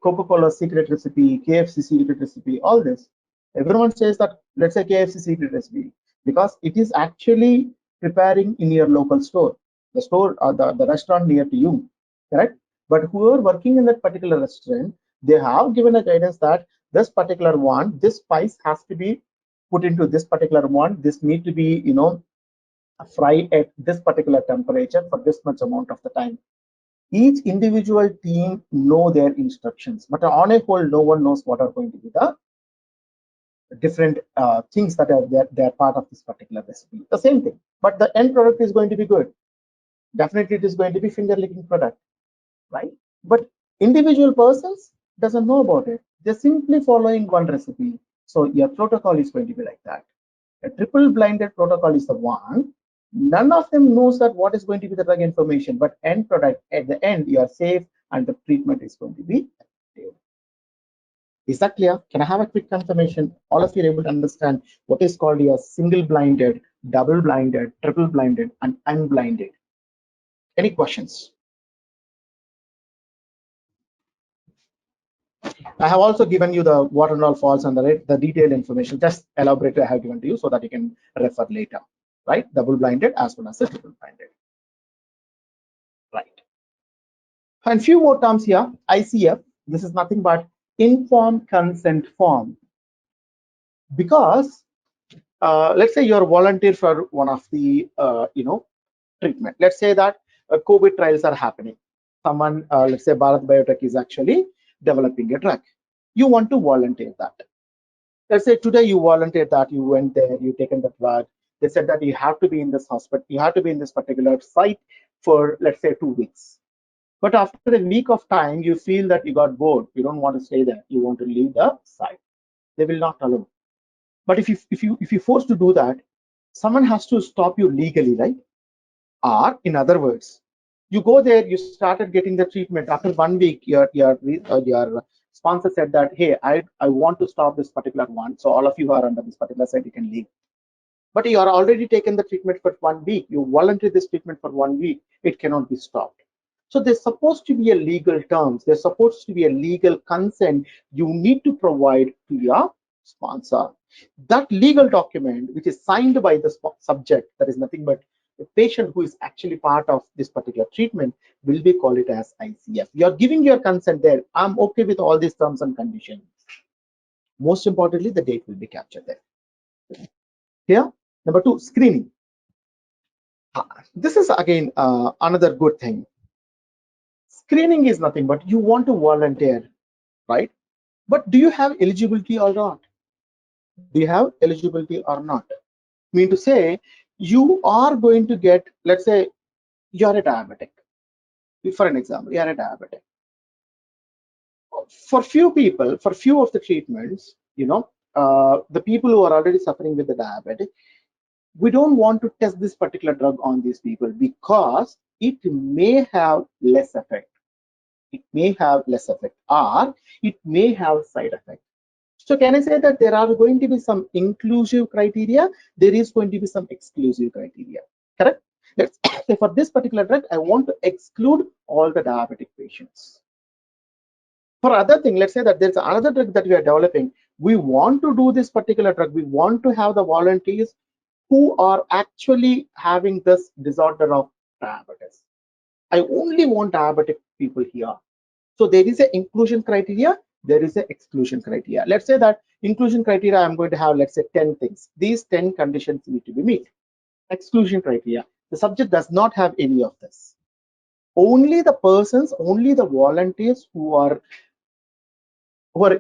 Coca-Cola secret recipe, KFC secret recipe, all this. Everyone says that, let's say KFC secret recipe, because it is actually preparing in your local store, the store or the restaurant near to you, correct? But who are working in that particular restaurant, they have given a guidance that this particular one, this spice has to be put into this particular one. This need to be, fried at this particular temperature for this much amount of the time. Each individual team know their instructions, but on a whole, no one knows what are going to be the different things that are they're part of this particular recipe. The same thing, but the end product is going to be good. Definitely, it is going to be finger licking product, right? But individual persons doesn't know about it. They're simply following one recipe. So your protocol is going to be like that. A triple blinded protocol is the one. None of them knows that what is going to be the drug information, but end product at the end you are safe and the treatment is going to be Is that clear? Can I have a quick confirmation? All of you are able to understand what is called your single blinded, double blinded, triple blinded, and unblinded. Any questions? I have also given you the what and all false and the detailed information, just elaborate I have given to you so that you can refer later, right? Double blinded as well as the triple blinded, right? And few more terms here. ICF, this is nothing but informed consent form. Because let's say you're a volunteer for one of the treatment. Let's say that COVID trials are happening. Someone, let's say Bharat Biotech is actually developing a drug. You want to volunteer that. Let's say today you volunteered that, you went there, you taken the drug. They said that you have to be in this hospital, you have to be in this particular site for, let's say, 2 weeks. But after a week of time, you feel that you got bored. You don't want to stay there. You want to leave the site. They will not allow. But if you force to do that, someone has to stop you legally, right? Or in other words, you go there, you started getting the treatment. After 1 week, your sponsor said that, hey, I want to stop this particular one. So all of you are under this particular site, you can leave. But you are already taken the treatment for 1 week. You volunteer this treatment for 1 week. It cannot be stopped. So there's supposed to be a legal terms. There's supposed to be a legal consent you need to provide to your sponsor. That legal document, which is signed by the subject, that is nothing but the patient who is actually part of this particular treatment, will be called it as ICF. You're giving your consent there. I'm okay with all these terms and conditions. Most importantly, the date will be captured there. Here, number 2, screening. This is again another good thing. Screening is nothing but you want to volunteer, right? But do you have eligibility or not? Do you have eligibility or not? Mean to say, you are going to get, let's say, you're a diabetic. For an example, you're a diabetic. For few people, for few of the treatments, the people who are already suffering with the diabetic, we don't want to test this particular drug on these people because it may have less effect. It may have less effect, or it may have side effect. So can I say that there are going to be some inclusive criteria? There is going to be some exclusive criteria, correct? Let's say for this particular drug, I want to exclude all the diabetic patients. For other thing, let's say that there's another drug that we are developing. We want to do this particular drug. We want to have the volunteers who are actually having this disorder of diabetes. I only want diabetic people here. So there is an inclusion criteria, there is an exclusion criteria. Let's say that inclusion criteria, I'm going to have, let's say, 10 things. These 10 conditions need to be met. Exclusion criteria, the subject does not have any of this. Only the persons, only the volunteers who are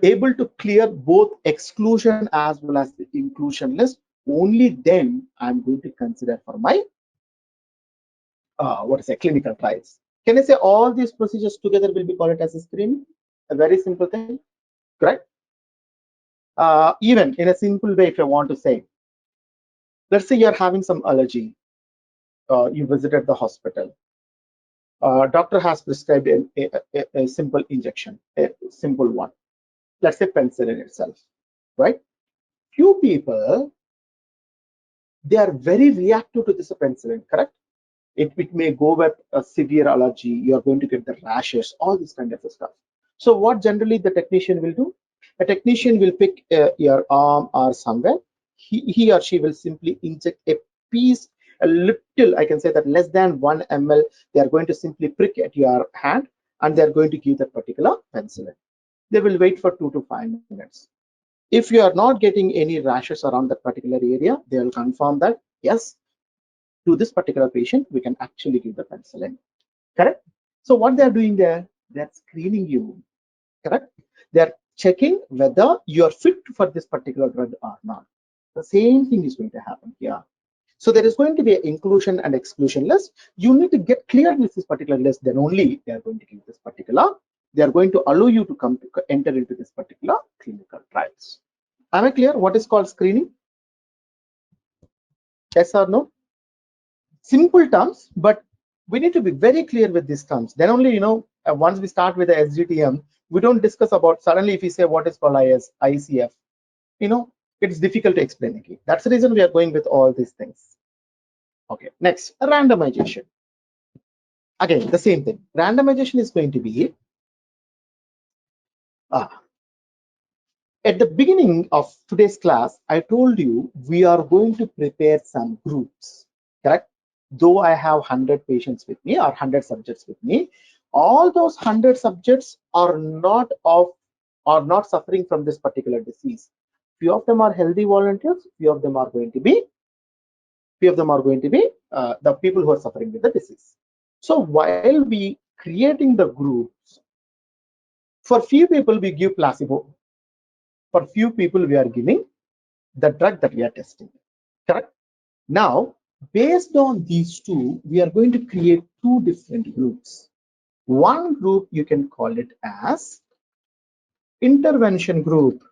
able to clear both exclusion as well as the inclusion list, only then I'm going to consider for my clinical trials. Can I say all these procedures together will be called as a screening? A very simple thing, correct? Even in a simple way, if I want to say, let's say you're having some allergy, you visited the hospital. Doctor has prescribed a simple injection, a simple one. Let's say penicillin itself, right? Few people, they are very reactive to this penicillin, correct? It may go with a severe allergy. You're going to get the rashes, all this kind of stuff. So what generally the technician will do? A technician will pick your arm or somewhere. He or she will simply inject a piece, a little, I can say that less than 1 ml. They are going to simply prick at your hand and they're going to give that particular penicillin. They will wait for 2 to 5 minutes. If you are not getting any rashes around that particular area, they will confirm that, yes, to this particular patient, we can actually give the penicillin, correct? So what they're doing there, they're screening you, correct? They're checking whether you're fit for this particular drug or not. The same thing is going to happen here. So there is going to be an inclusion and exclusion list. You need to get clear with this particular list, then only they are going to give this particular, they are going to allow you to come to enter into this particular clinical trials. Am I clear what is called screening? Yes or no? Simple terms, but we need to be very clear with these terms. Then only, once we start with the SDTM, We don't discuss about suddenly if we say what is called ICF, it's difficult to explain again. That's the reason we are going with all these things. Okay, next, randomization. Again, the same thing. Randomization is going to be at the beginning of today's class, I told you we are going to prepare some groups, correct? Though I have 100 patients with me or 100 subjects with me, all those 100 subjects are not suffering from this particular disease. Few of them are healthy volunteers, few of them are going to be the people who are suffering with the disease. So while we creating the groups, for few people we give placebo, for few people we are giving the drug that we are testing, correct? Now, based on these two, we are going to create two different groups. One group you can call it as intervention group.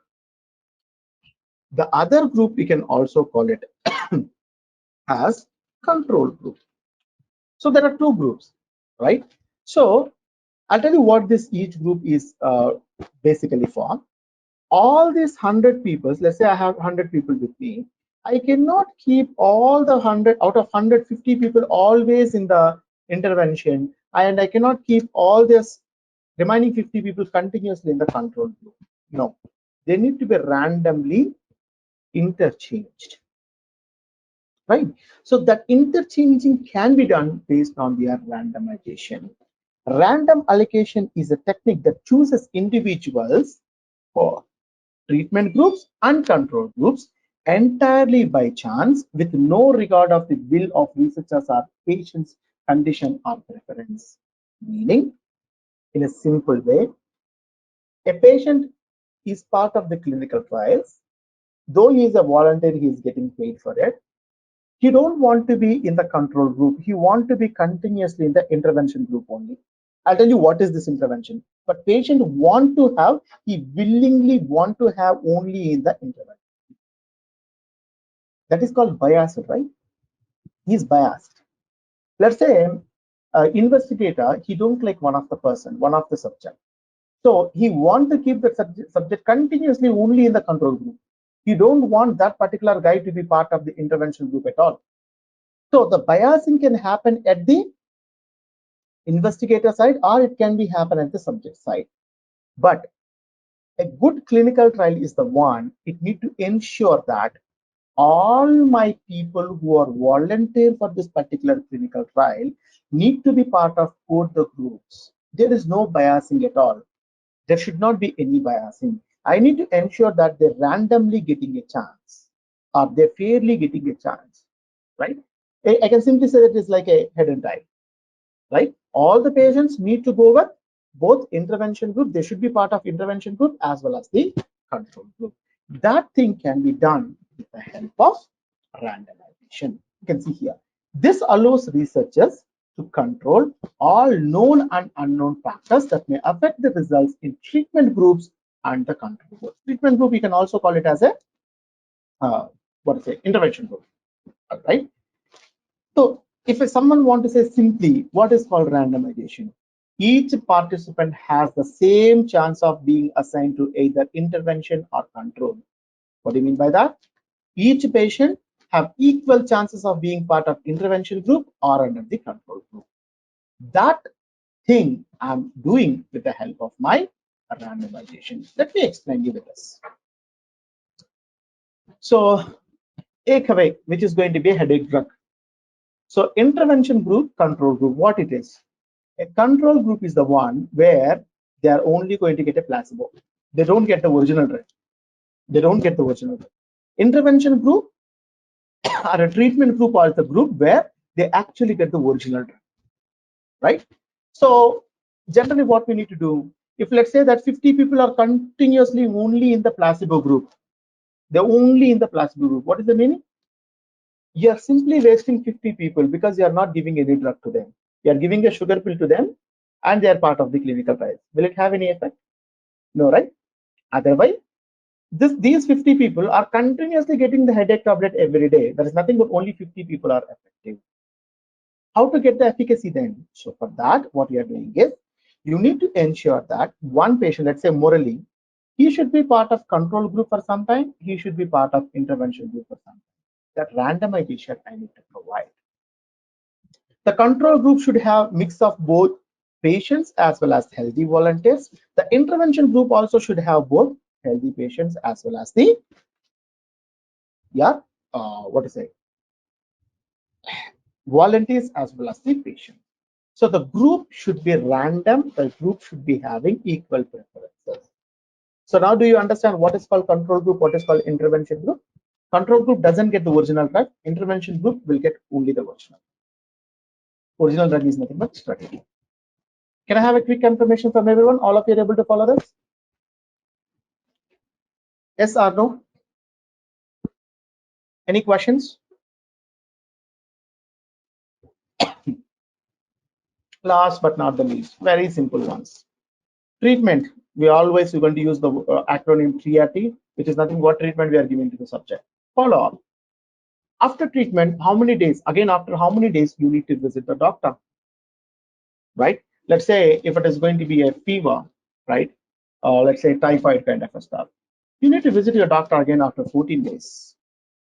The other group you can also call it as control group. So there are two groups, right? So I'll tell you what this each group is basically for. All these 100 people, let's say I have 100 people with me, I cannot keep all the 100 out of 150 people always in the intervention, and I cannot keep all this remaining 50 people continuously in the control group. No, they need to be randomly interchanged, right? So that interchanging can be done based on their randomization. Random allocation is a technique that chooses individuals for treatment groups and control groups entirely by chance, with no regard of the will of researchers or patient's condition or preference. Meaning, in a simple way, a patient is part of the clinical trials. Though he is a volunteer, he is getting paid for it. He don't want to be in the control group. He want to be continuously in the intervention group only. I'll tell you what is this intervention. But patient want to have, he willingly want to have only in the intervention. That is called biased, right? He's biased. Let's say investigator, he don't like one of the subject. So he want to keep the subject continuously only in the control group. He don't want that particular guy to be part of the intervention group at all. So the biasing can happen at the investigator side, or it can be happen at the subject side. But a good clinical trial is the one, it need to ensure that all my people who are volunteer for this particular clinical trial need to be part of both the groups. There is no biasing at all. There should not be any biasing. I need to ensure that they're randomly getting a chance, or they're fairly getting a chance, right? I can simply say that it's like a head and tail, right? All the patients need to go with both intervention group. They should be part of intervention group as well as the control group. That thing can be done with the help of randomization. You can see here. This allows researchers to control all known and unknown factors that may affect the results in treatment groups and the control group. Treatment group, you can also call it as a intervention group, right? So if someone want to say simply what is called randomization, each participant has the same chance of being assigned to either intervention or control. What do you mean by that? Each patient have equal chances of being part of intervention group or under the control group. That thing I'm doing with the help of my randomization. Let me explain you with this. So Akaway, which is going to be a headache drug. So intervention group, control group, what it is? A control group is the one where they are only going to get a placebo. They don't get the original drug. They don't get the original drug. Intervention group or a treatment group or the group where they actually get the original drug, right? So generally what we need to do, if let's say that 50 people are continuously only in the placebo group, they're only in the placebo group, what is the meaning? You are simply wasting 50 people because you are not giving any drug to them. You are giving a sugar pill to them and they are part of the clinical trial. Will it have any effect? No, right? Otherwise, these 50 people are continuously getting the headache tablet every day. There is nothing but only 50 people are effective. How to get the efficacy then? So for that, what we are doing is you need to ensure that one patient, let's say Murali, he should be part of control group for some time, he should be part of intervention group for some time. That randomization I need to provide. The control group should have mix of both patients as well as healthy volunteers. The intervention group also should have both healthy patients as well as the what to say, volunteers as well as the patient. So the group should be random. The group should be having equal preferences. So now do you understand what is called control group, what is called intervention group? Control group doesn't get the original drug. Intervention group will get only the original. Original drug is nothing but strategy. Can I have a quick confirmation from everyone? All of you are able to follow this? Yes or no? Any questions? Last but not the least, very simple ones. Treatment. We're going to use the acronym TRT, which is nothing but treatment we are giving to the subject. Follow up. After treatment, how many days? Again, after how many days you need to visit the doctor? Right? Let's say if it is going to be a fever, right? Let's say typhoid kind of a stuff. You need to visit your doctor again after 14 days.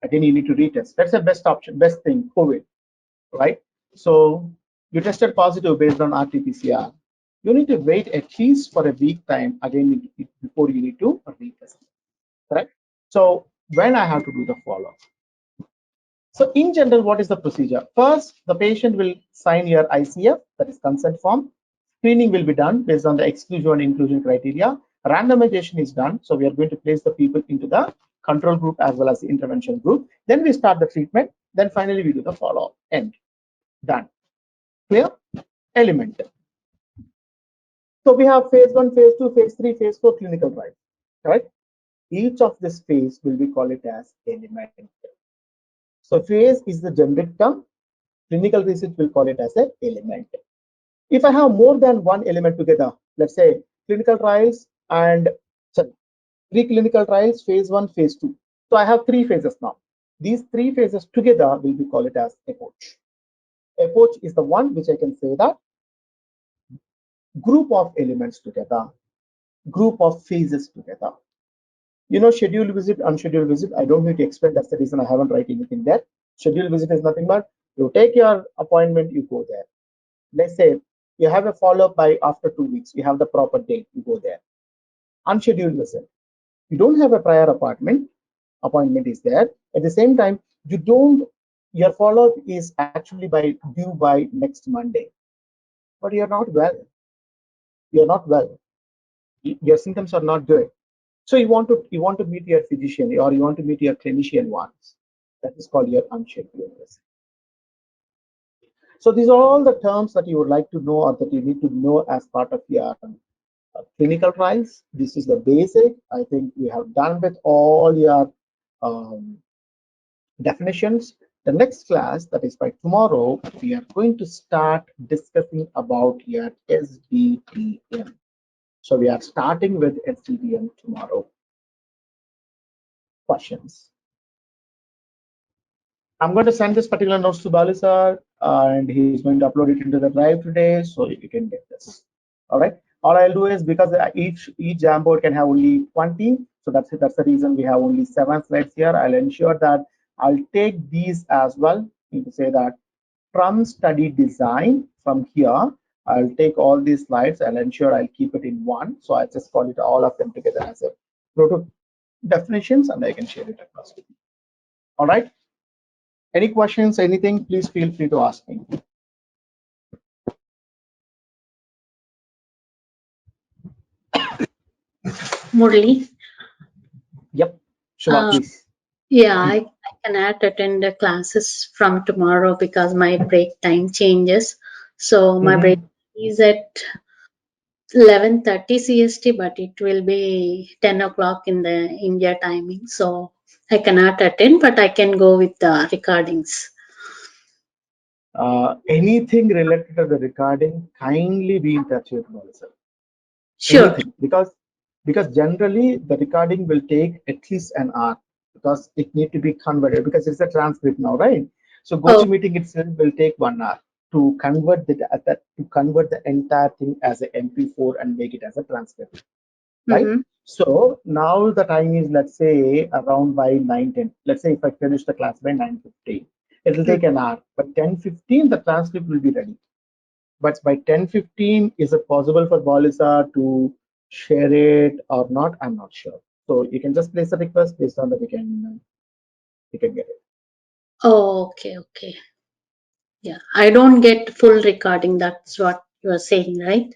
Again, you need to retest. That's the best option, best thing, COVID, right? So you tested positive based on RT-PCR. You need to wait at least for a week time again before you need to retest, correct? So when I have to do the follow-up. So in general, what is the procedure? First, the patient will sign your ICF, that is consent form. Screening will be done based on the exclusion and inclusion criteria. Randomization is done. So we are going to place the people into the control group as well as the intervention group. Then we start the treatment. Then finally we do the follow-up. End. Done. Clear? Element. So we have phase 1, phase 2, phase 3, phase 4 clinical trial. Right? Each of this phase will be called it as element. So phase is the generic term. Clinical research will call it as an element. If I have more than one element together, let's say clinical trials and sorry, 3 clinical trials, phase 1, phase 2. So I have 3 phases now. These 3 phases together will be called it as approach. Approach is the one which I can say that group of elements together, group of phases together. You know, scheduled visit, unscheduled visit. I don't need to explain. That's the reason I haven't write anything there. Scheduled visit is nothing but you take your appointment, you go there. Let's say you have a follow-up by after 2 weeks. You have the proper date, you go there. Unscheduled visit. You don't have a prior appointment is there. At the same time, you don't, your follow-up is actually due by next Monday. But you're not well. You're not well. Your symptoms are not good. So you want to meet your physician or you want to meet your clinician once. That is called your unscheduled visit. So these are all the terms that you would like to know or that you need to know as part of your clinical trials. This is the basic. I think we have done with all your definitions. The next class, that is by tomorrow, we are going to start discussing about your SDTM. So we are starting with SDTM tomorrow. Questions? I'm going to send this particular notes to Balu sir, and he's going to upload it into the drive today, so you can get this. All right. All I'll do is because each Jamboard can have only 20, so that's it. That's the reason we have only 7 slides here. I'll ensure that I'll take these as well. You can say that from study design from here, I'll take all these slides. I'll ensure I'll keep it in one. So I just call it all of them together as a proto definitions, and I can share it across with you. All right. Any questions, anything, please feel free to ask me. Murli. Yep, Shubha, please. Yeah, I cannot attend the classes from tomorrow because my break time changes. So my break is at 11:30 CST, but it will be 10 o'clock in the India timing. So I cannot attend, but I can go with the recordings. Anything related to the recording, kindly be in touch with Melissa. Sure. Anything, because generally the recording will take at least an hour because it need to be converted because it's a transcript now, right? So GoToMeeting itself will take 1 hour. to convert the entire thing as a MP4 and make it as a transcript, right? So now the time is, let's say, around by 9:10. Let's say if I finish the class by 9:15, it will take an hour. By 10:15, the transcript will be ready. But by 10:15, is it possible for Balisa to share it or not? I'm not sure. So you can just place a request based on that we can get it. Oh, okay. Yeah, I don't get full recording. That's what you are saying, right?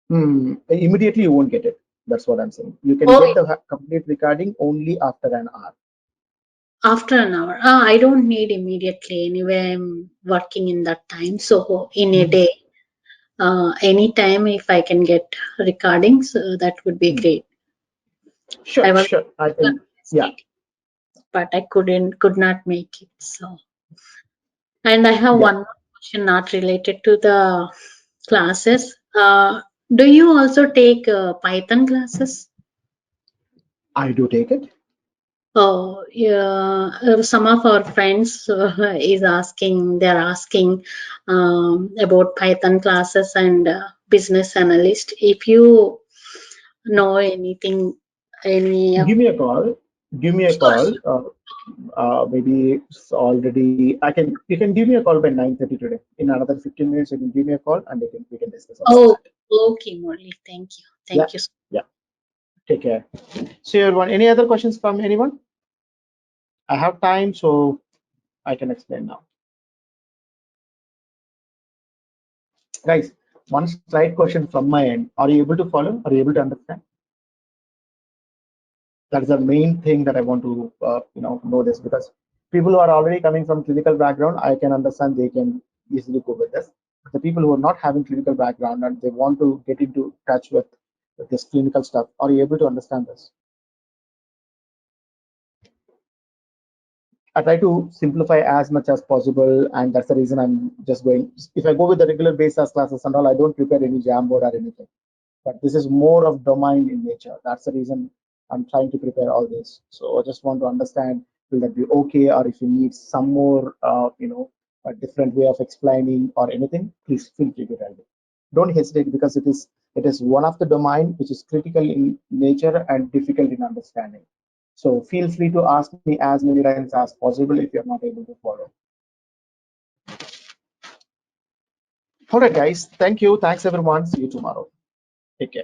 Immediately you won't get it. That's what I'm saying. You can get Oh, the complete recording only after an hour. after an hour. I don't need immediately. Anyway, I'm working in that time. So in a day, anytime if I can get recordings, that would be great. I was Sure. I think, yeah. but I could not make it. So, and I have one more question not related to the classes. Do you also take Python classes? I do take it. Oh, yeah. Some of our friends they're asking about Python classes and business analyst. If you know anything, any of Give me a call. Give me a call. Maybe it's already. You can give me a call by 9:30 today. In another 15 minutes, you can give me a call and we can discuss about Oh, that. okay, Molly. Thank you. Yeah. Thank you. Yeah. Take care. So, everyone, any other questions from anyone? I have time, so I can explain now. Guys, one straight question from my end. Are you able to follow? Are you able to understand? That is the main thing that I want to know this, because people who are already coming from clinical background, I can understand they can easily go with this. But the people who are not having clinical background and they want to get into touch with this clinical stuff, are you able to understand this? I try to simplify as much as possible, and that's the reason I'm just going. If I go with the regular base as classes and all, I don't prepare any Jamboard or anything. But this is more of domain in nature. That's the reason I'm trying to prepare all this. So I just want to understand, will that be okay, or if you need some more, a different way of explaining or anything, please feel free to tell me. Don't hesitate, because it is one of the domain which is critical in nature and difficult in understanding. So feel free to ask me as many times as possible if you're not able to follow. All right, guys. Thank you. Thanks, everyone. See you tomorrow. Take care.